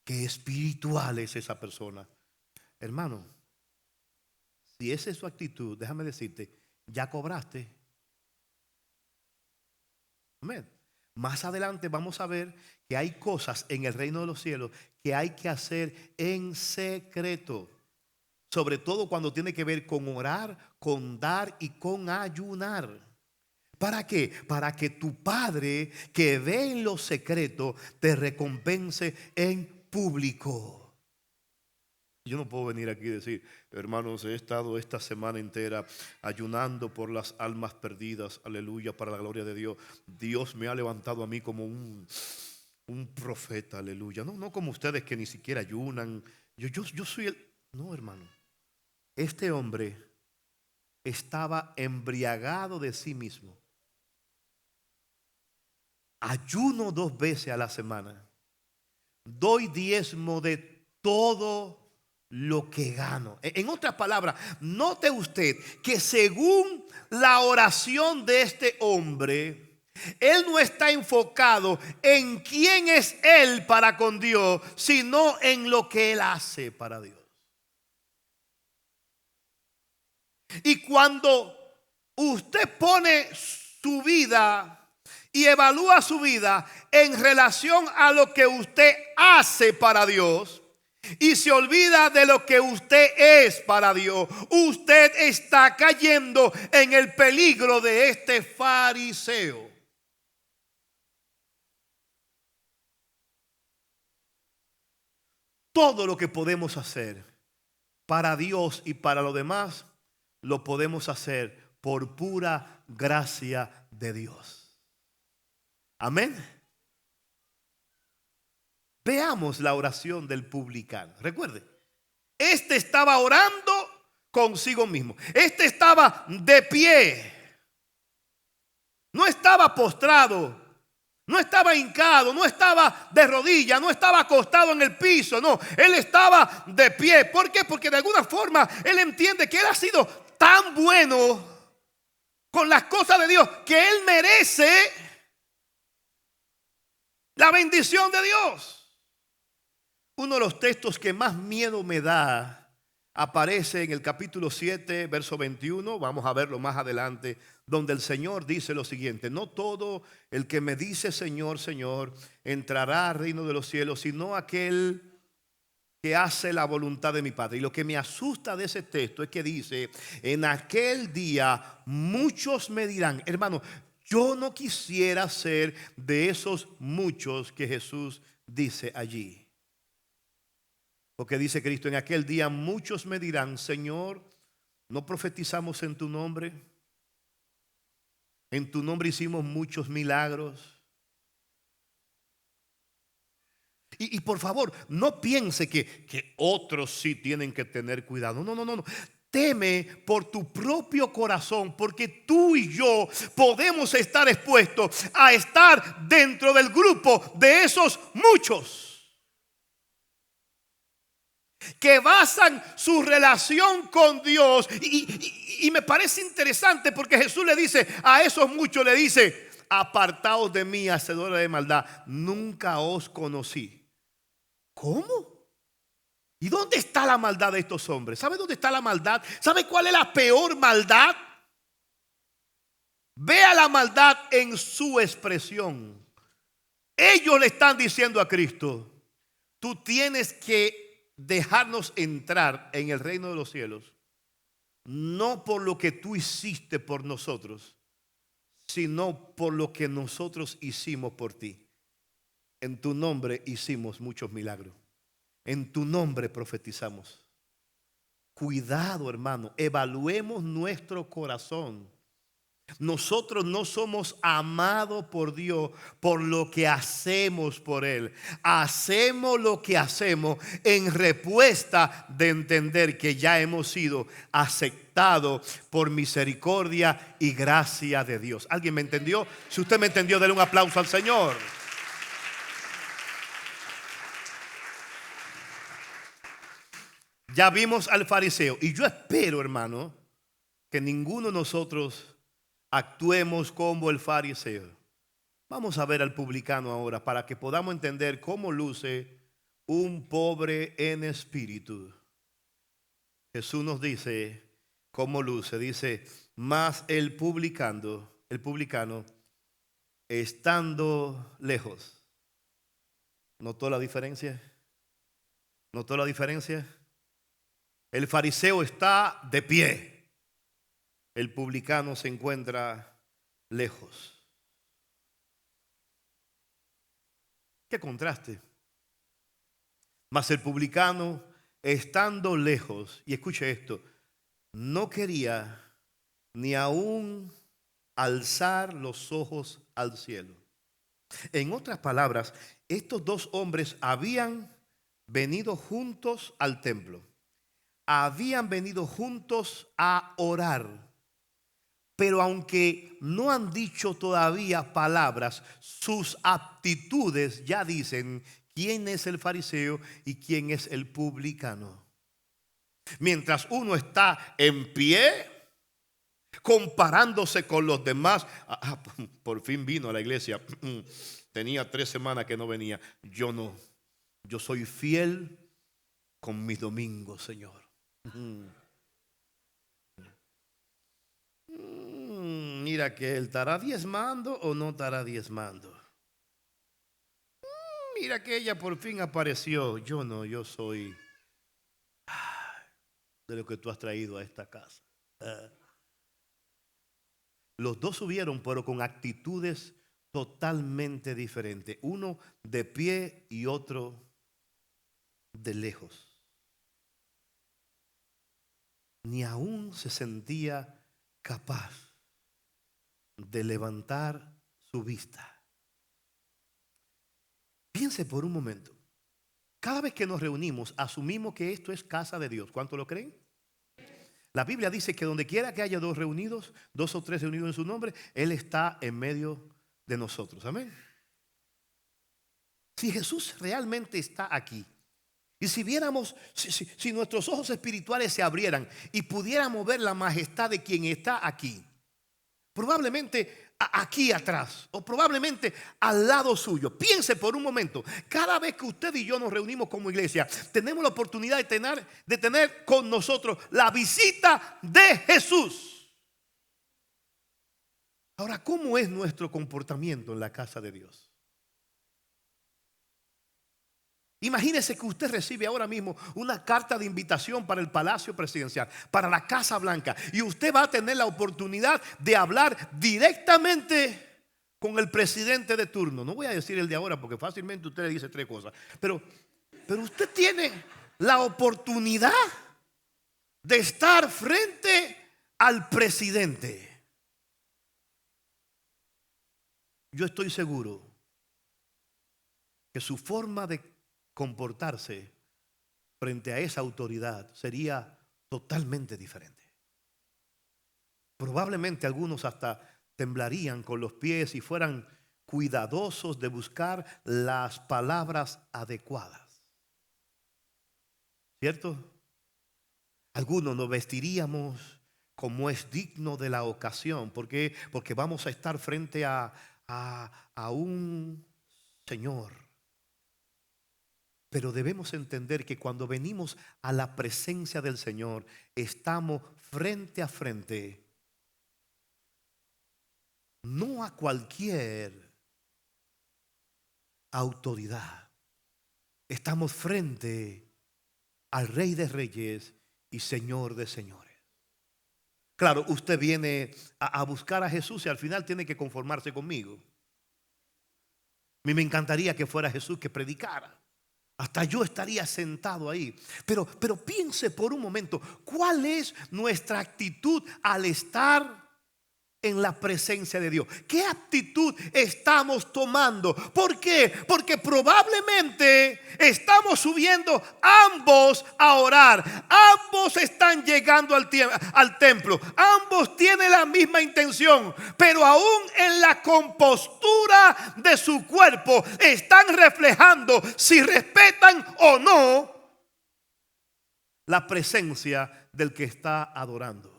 qué espiritual es esa persona. Hermano, si esa es su actitud, déjame decirte, ya cobraste. Amén. Más adelante vamos a ver que hay cosas en el reino de los cielos que hay que hacer en secreto. Sobre todo cuando tiene que ver con orar, con dar y con ayunar. ¿Para qué? Para que tu Padre que ve en lo secreto te recompense en público. Yo no puedo venir aquí y decir, hermanos, he estado esta semana entera ayunando por las almas perdidas, aleluya, para la gloria de Dios. Dios me ha levantado a mí como un profeta, aleluya. No como ustedes que ni siquiera ayunan. Yo soy el... No, hermano. Este hombre estaba embriagado de sí mismo. Ayuno 2 veces a la semana. Doy diezmo de todo lo que gano. En otras palabras, note usted que según la oración de este hombre, él no está enfocado en quién es él para con Dios, sino en lo que él hace para Dios. Y cuando usted pone su vida y evalúa su vida en relación a lo que usted hace para Dios y se olvida de lo que usted es para Dios, usted está cayendo en el peligro de este fariseo. Todo lo que podemos hacer para Dios y para los demás, lo podemos hacer por pura gracia de Dios. Amén. Veamos la oración del publicano. Recuerde, este estaba orando consigo mismo. Este estaba de pie. No estaba postrado. No estaba hincado, no estaba de rodillas, no estaba acostado en el piso, no, él estaba de pie. ¿Por qué? Porque de alguna forma él entiende que él ha sido tan bueno con las cosas de Dios que él merece la bendición de Dios. Uno de los textos que más miedo me da aparece en el capítulo 7, verso 21. Vamos a verlo más adelante, donde el Señor dice lo siguiente: no todo el que me dice Señor, Señor, entrará al reino de los cielos, sino aquel que hace la voluntad de mi Padre. Y lo que me asusta de ese texto es que dice: en aquel día muchos me dirán. Hermano, yo no quisiera ser de esos muchos que Jesús dice allí. Porque dice Cristo: en aquel día muchos me dirán, Señor, ¿no profetizamos en tu nombre? En tu nombre hicimos muchos milagros. Y por favor, no piense que otros sí tienen que tener cuidado. No, no, no, no. Teme por tu propio corazón, porque tú y yo podemos estar expuestos a estar dentro del grupo de esos muchos que basan su relación con Dios. Y me parece interesante porque Jesús le dice a esos muchos, le dice: apartaos de mí, hacedores de maldad, nunca os conocí. ¿Cómo? ¿Y dónde está la maldad de estos hombres? ¿Sabe dónde está la maldad? ¿Sabe cuál es la peor maldad? Vea la maldad en su expresión. Ellos le están diciendo a Cristo: tú tienes que dejarnos entrar en el reino de los cielos, no por lo que tú hiciste por nosotros, sino por lo que nosotros hicimos por ti. En tu nombre hicimos muchos milagros. En tu nombre profetizamos. Cuidado, hermano, evaluemos nuestro corazón. Nosotros no somos amados por Dios por lo que hacemos por Él. Hacemos lo que hacemos en respuesta de entender que ya hemos sido aceptados por misericordia y gracia de Dios. ¿Alguien me entendió? Si usted me entendió, denle un aplauso al Señor. Ya vimos al fariseo, y yo espero, hermano, que ninguno de nosotros actuemos como el fariseo. Vamos a ver al publicano ahora para que podamos entender cómo luce un pobre en espíritu. Jesús nos dice cómo luce. Dice: mas el publicano, estando lejos. ¿Notó la diferencia? ¿Notó la diferencia? El fariseo está de pie. El publicano se encuentra lejos. ¿Qué contraste? Mas el publicano, estando lejos, y escuche esto, no quería ni aún alzar los ojos al cielo. En otras palabras, estos dos hombres habían venido juntos al templo. Habían venido juntos a orar. Pero aunque no han dicho todavía palabras, sus actitudes ya dicen quién es el fariseo y quién es el publicano. Mientras uno está en pie, comparándose con los demás. Por fin vino a la iglesia. Tenía 3 semanas que no venía. Yo no. Yo soy fiel con mis domingos, Señor. Mira que él estará diezmando o no estará diezmando. Mira que ella por fin apareció. Yo no, yo soy de lo que tú has traído a esta casa. Los dos subieron, pero con actitudes totalmente diferentes. Uno de pie y otro de lejos. Ni aún se sentía capaz de levantar su vista. Piense por un momento. Cada vez que nos reunimos, asumimos que esto es casa de Dios. ¿Cuánto lo creen? La Biblia dice que donde quiera que haya 2 reunidos, 2 o 3 reunidos en su nombre, Él está en medio de nosotros. Amén. Si Jesús realmente está aquí, y si viéramos, si nuestros ojos espirituales se abrieran y pudiéramos ver la majestad de quien está aquí, probablemente aquí atrás o probablemente al lado suyo. Piense por un momento, cada vez que usted y yo nos reunimos como iglesia, tenemos la oportunidad de tener con nosotros la visita de Jesús. Ahora, ¿cómo es nuestro comportamiento en la casa de Dios? Imagínese que usted recibe ahora mismo una carta de invitación para el Palacio Presidencial, para la Casa Blanca, y usted va a tener la oportunidad de hablar directamente con el presidente de turno. No voy a decir el de ahora porque fácilmente usted le dice tres cosas, pero usted tiene la oportunidad de estar frente al presidente. Yo estoy seguro que su forma de comportarse frente a esa autoridad sería totalmente diferente. Probablemente algunos hasta temblarían con los pies y fueran cuidadosos de buscar las palabras adecuadas. ¿Cierto? Algunos nos vestiríamos como es digno de la ocasión. ¿Por qué? Porque vamos a estar frente a un Señor. Pero debemos entender que cuando venimos a la presencia del Señor, estamos frente a frente, no a cualquier autoridad. Estamos frente al Rey de Reyes y Señor de Señores. Claro, usted viene a buscar a Jesús y al final tiene que conformarse conmigo. A mí me encantaría que fuera Jesús que predicara. Hasta yo estaría sentado ahí. Pero piense por un momento, ¿cuál es nuestra actitud al estar en la presencia de Dios? ¿Qué actitud estamos tomando? ¿Por qué? Porque probablemente estamos subiendo ambos a orar. Ambos están llegando al templo. Ambos tienen la misma intención. Pero aún en la compostura de su cuerpo están reflejando si respetan o no la presencia del que está adorando.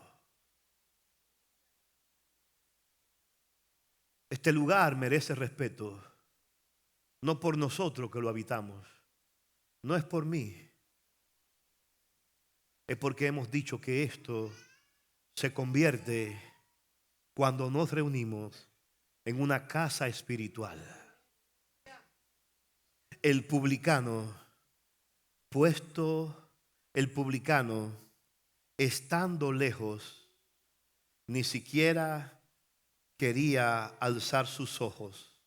Este lugar merece respeto, no por nosotros que lo habitamos, no es por mí, es porque hemos dicho que esto se convierte cuando nos reunimos en una casa espiritual. El publicano estando lejos, ni siquiera quería alzar sus ojos,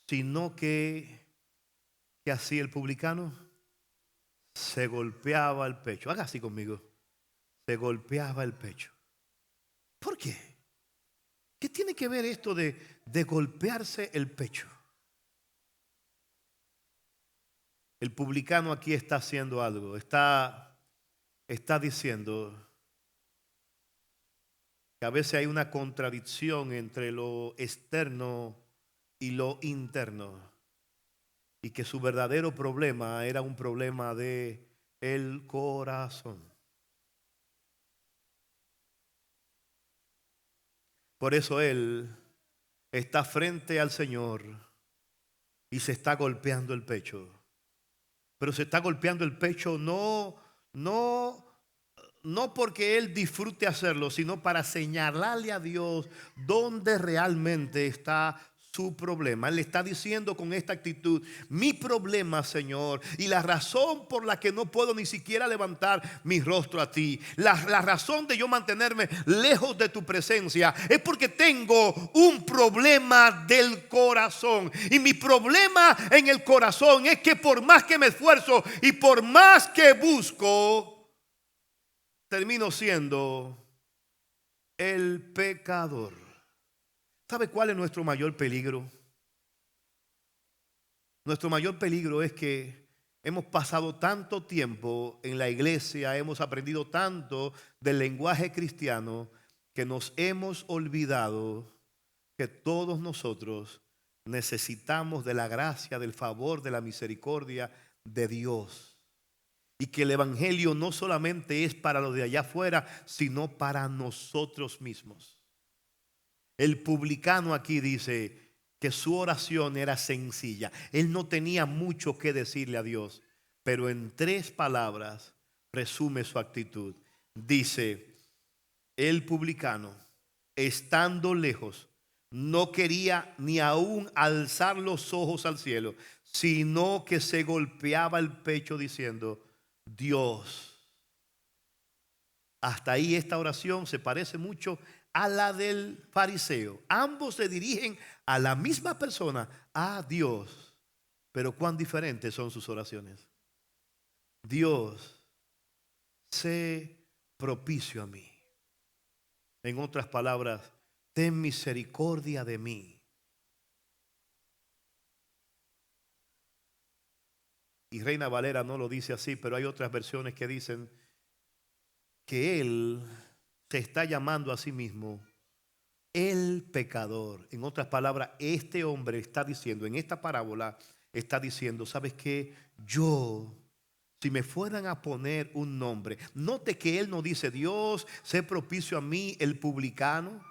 sino que ¿qué hacía el publicano? Se golpeaba el pecho. Haga así conmigo. Se golpeaba el pecho. ¿Por qué? ¿Qué tiene que ver esto de golpearse el pecho? El publicano aquí está haciendo algo. Está diciendo que a veces hay una contradicción entre lo externo y lo interno, y que su verdadero problema era un problema de el corazón. Por eso él está frente al Señor y se está golpeando el pecho. Pero se está golpeando el pecho no porque él disfrute hacerlo, sino para señalarle a Dios dónde realmente está su problema. Él le está diciendo con esta actitud: mi problema, Señor, y la razón por la que no puedo ni siquiera levantar mi rostro a ti, la razón de yo mantenerme lejos de tu presencia, es porque tengo un problema del corazón. Y mi problema en el corazón es que por más que me esfuerzo y por más que busco, termino siendo el pecador. ¿Sabe cuál es nuestro mayor peligro? Nuestro mayor peligro es que hemos pasado tanto tiempo en la iglesia, hemos aprendido tanto del lenguaje cristiano, que nos hemos olvidado que todos nosotros necesitamos de la gracia, del favor, de la misericordia de Dios. Y que el evangelio no solamente es para los de allá afuera, sino para nosotros mismos. El publicano aquí dice que su oración era sencilla. Él no tenía mucho que decirle a Dios, pero en 3 palabras resume su actitud. Dice, el publicano, estando lejos, no quería ni aún alzar los ojos al cielo, sino que se golpeaba el pecho diciendo, Dios. Hasta ahí esta oración se parece mucho a la del fariseo. Ambos se dirigen a la misma persona, a Dios. Pero cuán diferentes son sus oraciones. Dios, sé propicio a mí. En otras palabras, ten misericordia de mí. Y Reina Valera no lo dice así, pero hay otras versiones que dicen que él se está llamando a sí mismo el pecador. En otras palabras, este hombre está diciendo, en esta parábola, está diciendo, ¿sabes qué? Yo, si me fueran a poner un nombre, note que él no dice, Dios, sé propicio a mí el publicano,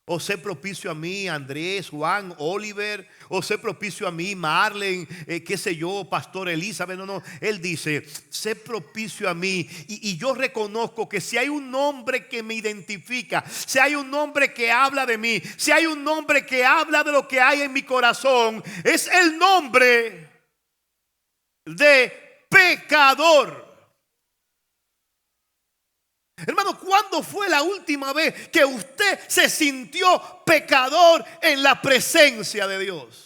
o sé propicio a mí Andrés, Juan, Oliver, o sé propicio a mí Marlene, qué sé yo, Pastor Elizabeth. No, él dice, sé propicio a mí. Y yo reconozco que si hay un nombre que me identifica, si hay un nombre que habla de mí, si hay un nombre que habla de lo que hay en mi corazón, es el nombre de pecador. Hermano, ¿cuándo fue la última vez que usted se sintió pecador en la presencia de Dios?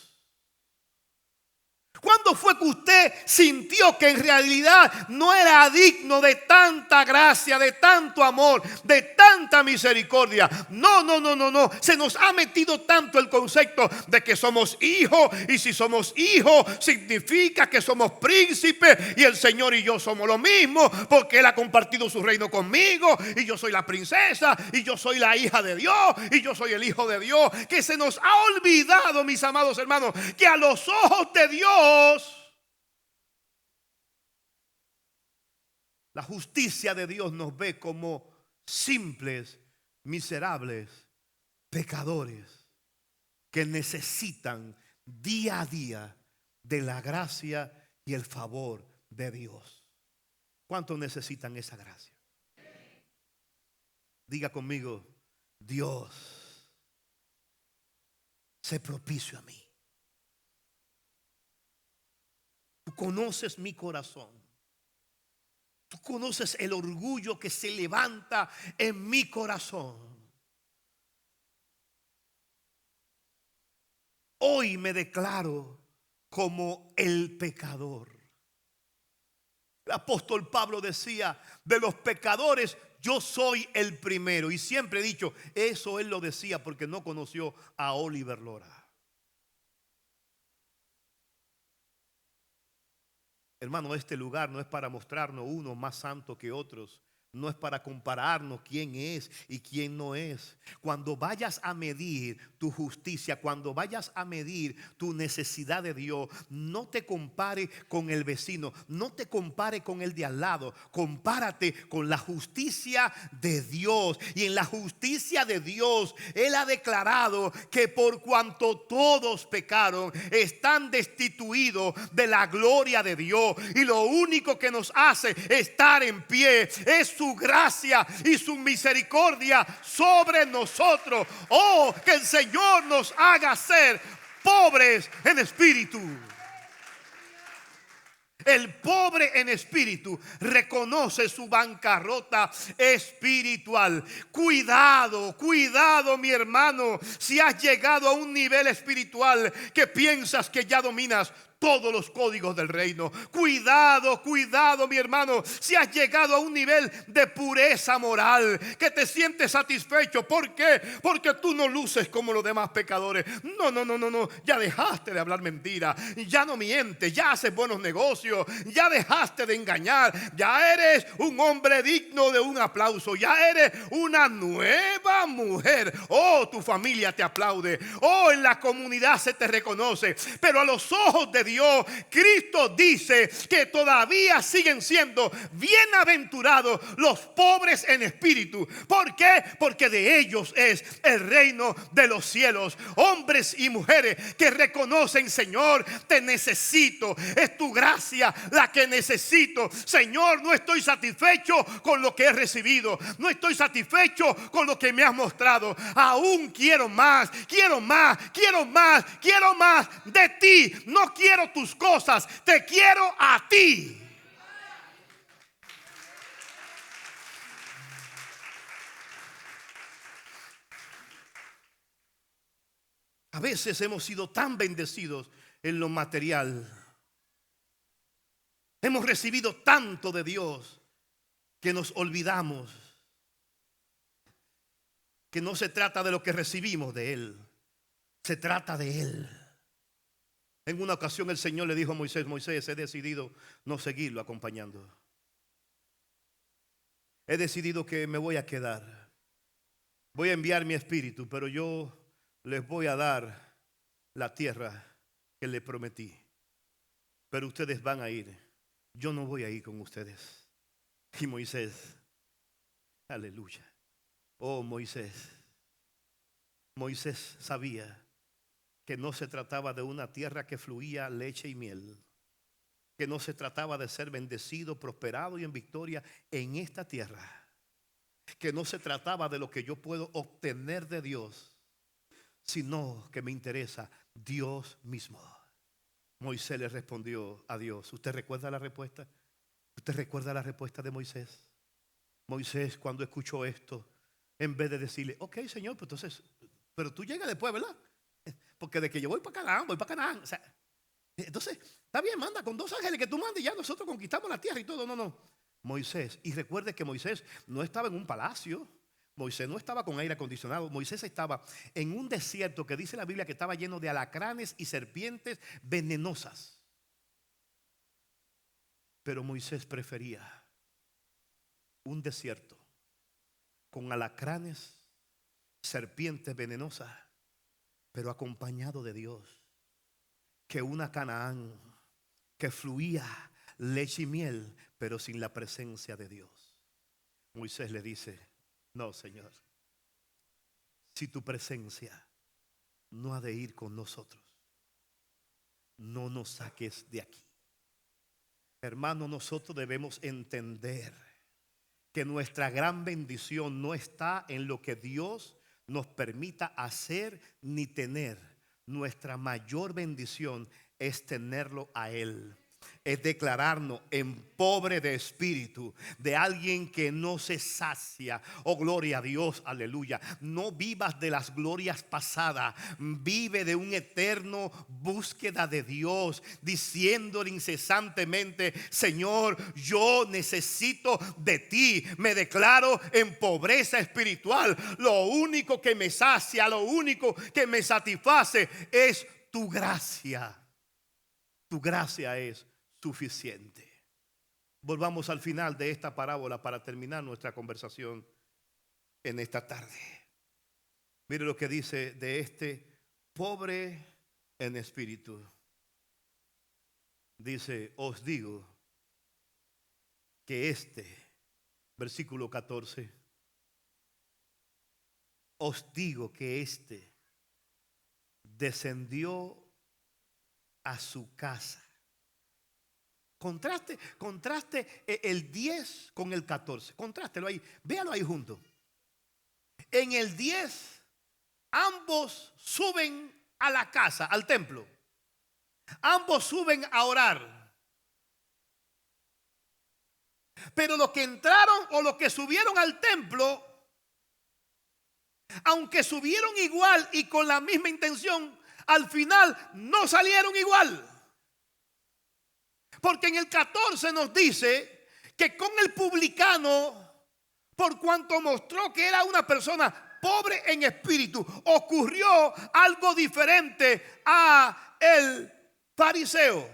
¿Cuándo fue que usted sintió que en realidad no era digno de tanta gracia, de tanto amor, de tanta misericordia? No. Se nos ha metido tanto el concepto de que somos hijos, y si somos hijos significa que somos príncipes, y el Señor y yo somos lo mismo, porque Él ha compartido su reino conmigo, y yo soy la princesa, y yo soy la hija de Dios, y yo soy el hijo de Dios. Que se nos ha olvidado, mis amados hermanos, que a los ojos de Dios, la justicia de Dios nos ve como simples, miserables, pecadores que necesitan día a día de la gracia y el favor de Dios. ¿Cuántos necesitan esa gracia? Diga conmigo, Dios, sé propicio a mí. Tú conoces mi corazón. Tú conoces el orgullo que se levanta en mi corazón. Hoy me declaro como el pecador. El apóstol Pablo decía, de los pecadores yo soy el primero. Y siempre he dicho, eso él lo decía porque no conoció a Oliver Lora. Hermano, este lugar no es para mostrarnos uno más santo que otros. No es para compararnos quién es y quién no es. Cuando vayas a medir tu justicia, cuando vayas a medir tu necesidad de Dios, no te compare con el vecino, no te compare con el de al lado. Compárate con la justicia de Dios. Y en la justicia de Dios, Él ha declarado que por cuanto todos pecaron, están destituidos de la gloria de Dios. Y lo único que nos hace estar en pie es su gracia y su misericordia sobre nosotros. Oh, que el Señor nos haga ser pobres en espíritu. El pobre en espíritu reconoce su bancarrota espiritual. Cuidado, cuidado, mi hermano, si has llegado a un nivel espiritual que piensas que ya dominas todos los códigos del reino. Cuidado, cuidado, mi hermano, si has llegado a un nivel de pureza moral, que te sientes satisfecho. ¿Por qué? Porque tú no luces como los demás pecadores. No. Ya dejaste de hablar mentira, ya no mientes, ya haces buenos negocios, ya dejaste de engañar, ya eres un hombre digno de un aplauso, ya eres una nueva ¡Ah, mujer! ¡Oh, tu familia te aplaude! ¡Oh, en la comunidad se te reconoce! Pero a los ojos de Dios, Cristo dice que todavía siguen siendo bienaventurados los pobres en espíritu. ¿Por qué? Porque de ellos es el reino de los cielos. Hombres y mujeres que reconocen: Señor, te necesito, es tu gracia la que necesito. Señor, no estoy satisfecho con lo que he recibido, no estoy satisfecho con lo que me has mostrado. Aún quiero más, quiero más, quiero más, quiero más de ti. No quiero tus cosas, te quiero a ti. A veces hemos sido tan bendecidos en lo material, hemos recibido tanto de Dios, que nos olvidamos que no se trata de lo que recibimos de Él, se trata de Él. En una ocasión el Señor le dijo a Moisés: Moisés, he decidido no seguirlo acompañando. He decidido que me voy a quedar. Voy a enviar mi espíritu, pero yo les voy a dar la tierra que les prometí. Pero ustedes van a ir. Yo no voy a ir con ustedes. Y Moisés, aleluya. Oh, Moisés sabía que no se trataba de una tierra que fluía leche y miel, que no se trataba de ser bendecido, prosperado y en victoria en esta tierra, que no se trataba de lo que yo puedo obtener de Dios, sino que me interesa Dios mismo. Moisés le respondió a Dios. ¿Usted recuerda la respuesta? ¿Usted recuerda la respuesta de Moisés? Moisés, cuando escuchó esto, en vez de decirle: ok, Señor, pues entonces, pero tú llegas después, ¿verdad? Porque de que yo voy para Canaán. O sea, entonces, está bien, manda con 2 ángeles que tú mandes y ya nosotros conquistamos la tierra y todo. No. Moisés, y recuerde que Moisés no estaba en un palacio. Moisés no estaba con aire acondicionado. Moisés estaba en un desierto que dice la Biblia que estaba lleno de alacranes y serpientes venenosas. Pero Moisés prefería un desierto con alacranes, serpientes venenosas, pero acompañado de Dios, que una Canaán que fluía leche y miel, pero sin la presencia de Dios. Moisés le dice: no, Señor, si tu presencia no ha de ir con nosotros, no nos saques de aquí. Hermano, nosotros debemos entender que nuestra gran bendición no está en lo que Dios nos permita hacer ni tener. Nuestra mayor bendición es tenerlo a Él. Es declararnos en pobre de espíritu, de alguien que no se sacia. Oh, gloria a Dios, aleluya. No vivas de las glorias pasadas, vive de un eterno búsqueda de Dios, diciéndole incesantemente: Señor, yo necesito de ti. Me declaro en pobreza espiritual. Lo único que me sacia, lo único que me satisface es tu gracia. Tu gracia es suficiente. Volvamos al final de esta parábola para terminar nuestra conversación en esta tarde. Mire lo que dice de este pobre en espíritu. Dice: os digo que versículo 14, os digo que descendió a su casa. Contraste el 10 con el 14. Contrástelo ahí, véalo ahí junto. En el 10 ambos suben a la casa, al templo. Ambos suben a orar. Pero los que entraron o los que subieron al templo, aunque subieron igual y con la misma intención, al final no salieron igual. Porque en el 14 nos dice que con el publicano, por cuanto mostró que era una persona pobre en espíritu, ocurrió algo diferente a el fariseo.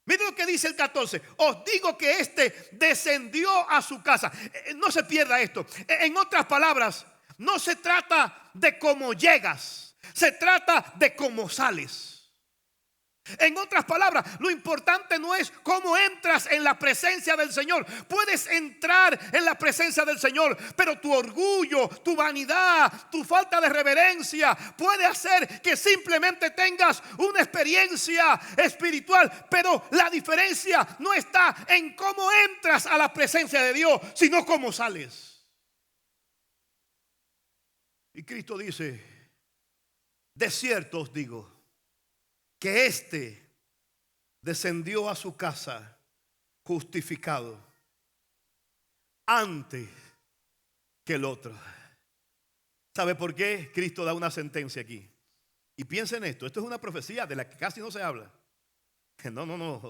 Miren lo que dice el 14. Os digo que este descendió a su casa. No se pierda esto. En otras palabras, no se trata de cómo llegas, se trata de cómo sales. En otras palabras, lo importante no es cómo entras en la presencia del Señor. Puedes entrar en la presencia del Señor, pero tu orgullo, tu vanidad, tu falta de reverencia puede hacer que simplemente tengas una experiencia espiritual. Pero la diferencia no está en cómo entras a la presencia de Dios, sino cómo sales. Y Cristo dice: de cierto os digo que este descendió a su casa justificado antes que el otro. ¿Sabe por qué? Cristo da una sentencia aquí. Y piensen esto es una profecía de la que casi no se habla. No.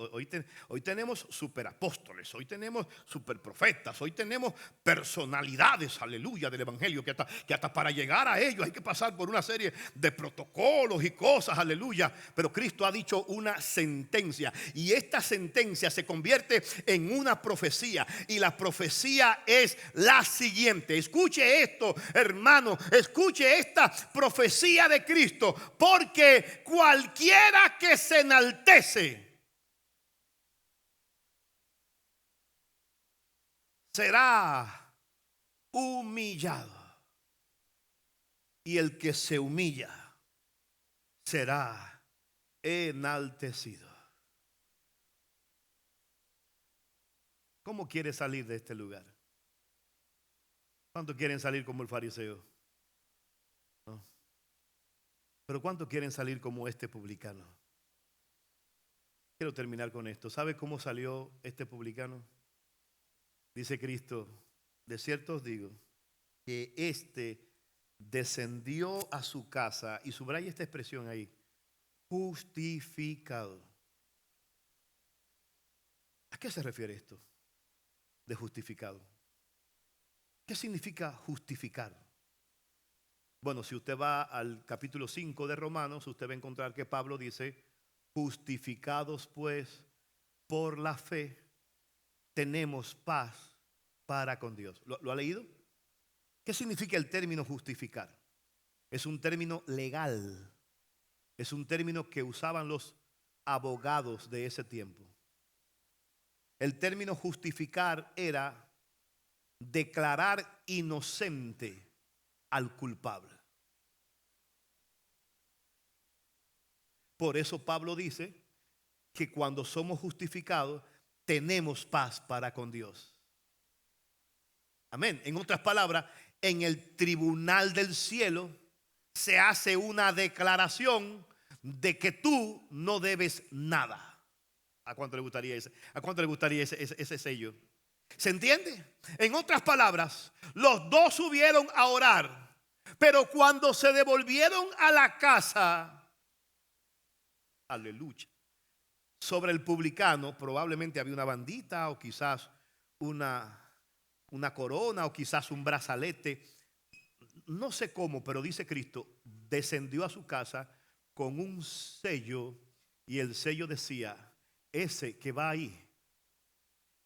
Hoy tenemos superapóstoles, hoy tenemos superprofetas, hoy tenemos personalidades, aleluya, del evangelio, que hasta para llegar a ellos hay que pasar por una serie de protocolos y cosas, aleluya. Pero Cristo ha dicho una sentencia, y esta sentencia se convierte en una profecía, y la profecía es la siguiente. Escuche esto, hermano, escuche esta profecía de Cristo: porque cualquiera que se enaltece será humillado, y el que se humilla será enaltecido. ¿Cómo quiere salir de este lugar? ¿Cuántos quieren salir como el fariseo? No. Pero ¿cuántos quieren salir como este publicano? Quiero terminar con esto. ¿Sabe cómo salió este publicano? Dice Cristo: de cierto os digo que este descendió a su casa, y subraya esta expresión ahí, justificado. ¿A qué se refiere esto de justificado? ¿Qué significa justificar? Bueno, si usted va al capítulo 5 de Romanos, usted va a encontrar que Pablo dice: justificados pues por la fe, tenemos paz para con Dios. ¿Lo ha leído? ¿Qué significa el término justificar? Es un término legal. Es un término que usaban los abogados de ese tiempo. El término justificar era declarar inocente al culpable. Por eso Pablo dice que cuando somos justificados tenemos paz para con Dios. Amén. En otras palabras, en el tribunal del cielo se hace una declaración de que tú no debes nada. ¿A cuánto le gustaría ese? ¿A cuánto le gustaría ese sello? ¿Se entiende? En otras palabras, los dos subieron a orar, pero cuando se devolvieron a la casa, aleluya, sobre el publicano probablemente había una bandita, o quizás una corona, o quizás un brazalete. No sé cómo, pero dice Cristo, descendió a su casa con un sello, y el sello decía: ese que va ahí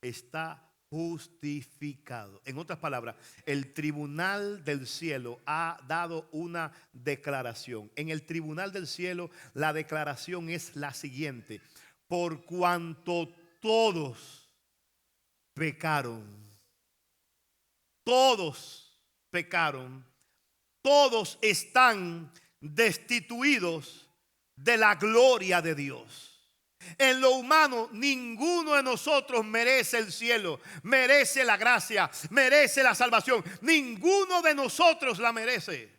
está justificado. En otras palabras, el tribunal del cielo ha dado una declaración. En el tribunal del cielo la declaración es la siguiente: por cuanto todos pecaron, todos están destituidos de la gloria de Dios. En lo humano, ninguno de nosotros merece el cielo, merece la gracia, merece la salvación. Ninguno de nosotros la merece.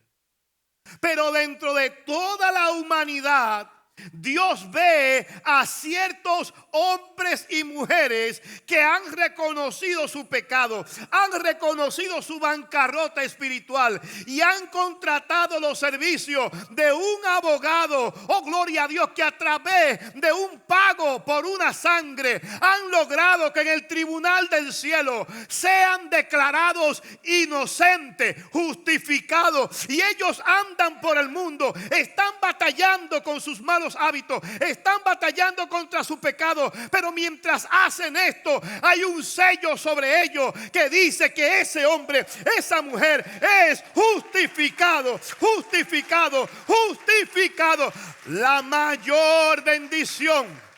Pero dentro de toda la humanidad, Dios ve a ciertos hombres y mujeres que han reconocido su pecado, han reconocido su bancarrota espiritual y han contratado los servicios de un abogado, oh gloria a Dios, que a través de un pago por una sangre han logrado que en el tribunal del cielo sean declarados inocentes, justificados. Y ellos andan por el mundo, están batallando con sus malos malos hábitos, están batallando contra su pecado, pero mientras hacen esto, hay un sello sobre ellos que dice que ese hombre, esa mujer es justificado, justificado, justificado. La mayor bendición,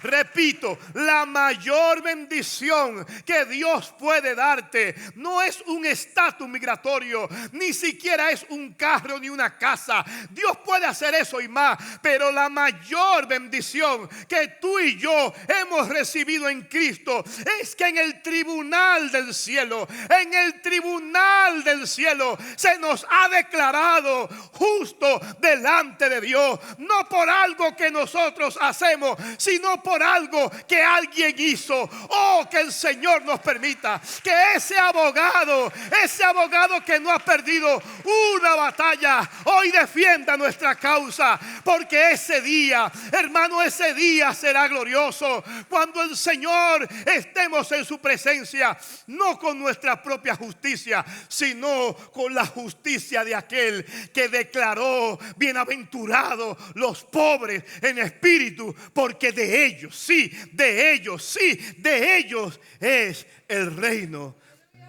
repito, la mayor bendición que Dios puede darte no es un estatus migratorio, ni siquiera es un carro ni una casa. Dios puede hacer eso y más, pero la mayor bendición que tú y yo hemos recibido en Cristo es que en el tribunal del cielo, en el tribunal del cielo, se nos ha declarado justo delante de Dios, no por algo que nosotros hacemos, sino por algo que alguien hizo. Oh, que el Señor nos permita que ese abogado que no ha perdido una batalla, hoy defienda nuestra causa, porque ese día, hermano, ese día será glorioso, cuando el Señor estemos en su presencia, no con nuestra propia justicia, sino con la justicia de aquel que declaró: bienaventurados los pobres en espíritu, porque de ellos, sí, de ellos, sí, de ellos es el reino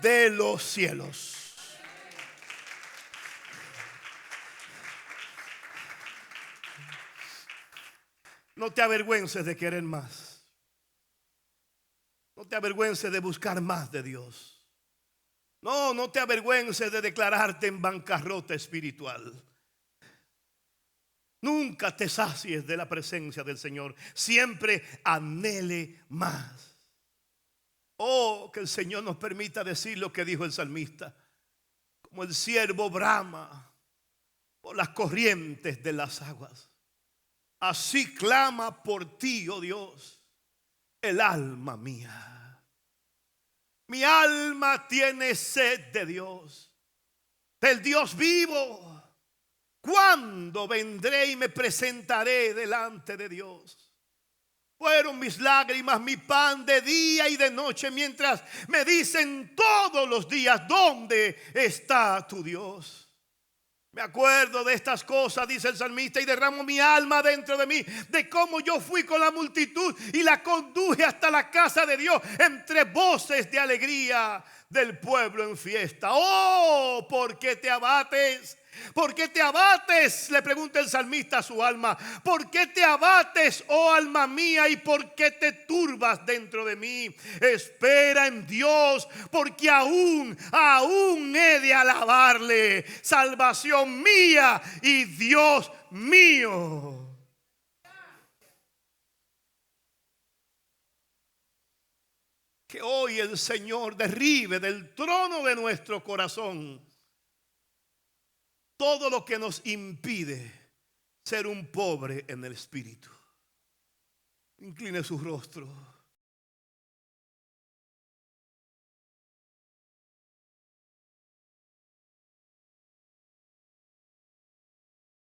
de los cielos. No te avergüences de querer más. No te avergüences de buscar más de Dios. No te avergüences de declararte en bancarrota espiritual. Nunca te sacies de la presencia del Señor. Siempre anhele más. Oh, que el Señor nos permita decir lo que dijo el salmista: como el ciervo brama por las corrientes de las aguas, así clama por ti, oh Dios, el alma mía. Mi alma tiene sed de Dios, del Dios vivo. ¿Cuándo vendré y me presentaré delante de Dios? Fueron mis lágrimas mi pan de día y de noche, mientras me dicen todos los días: ¿dónde está tu Dios? Me acuerdo de estas cosas, dice el salmista, y derramo mi alma dentro de mí, de cómo yo fui con la multitud y la conduje hasta la casa de Dios, entre voces de alegría del pueblo en fiesta. Oh, ¿por qué te abates? ¿Por qué te abates?, le pregunta el salmista a su alma. ¿Por qué te abates, oh alma mía, y por qué te turbas dentro de mí? Espera en Dios, porque aún he de alabarle, salvación mía y Dios mío. Que hoy el Señor derribe del trono de nuestro corazón todo lo que nos impide ser un pobre en el espíritu. Incline su rostro.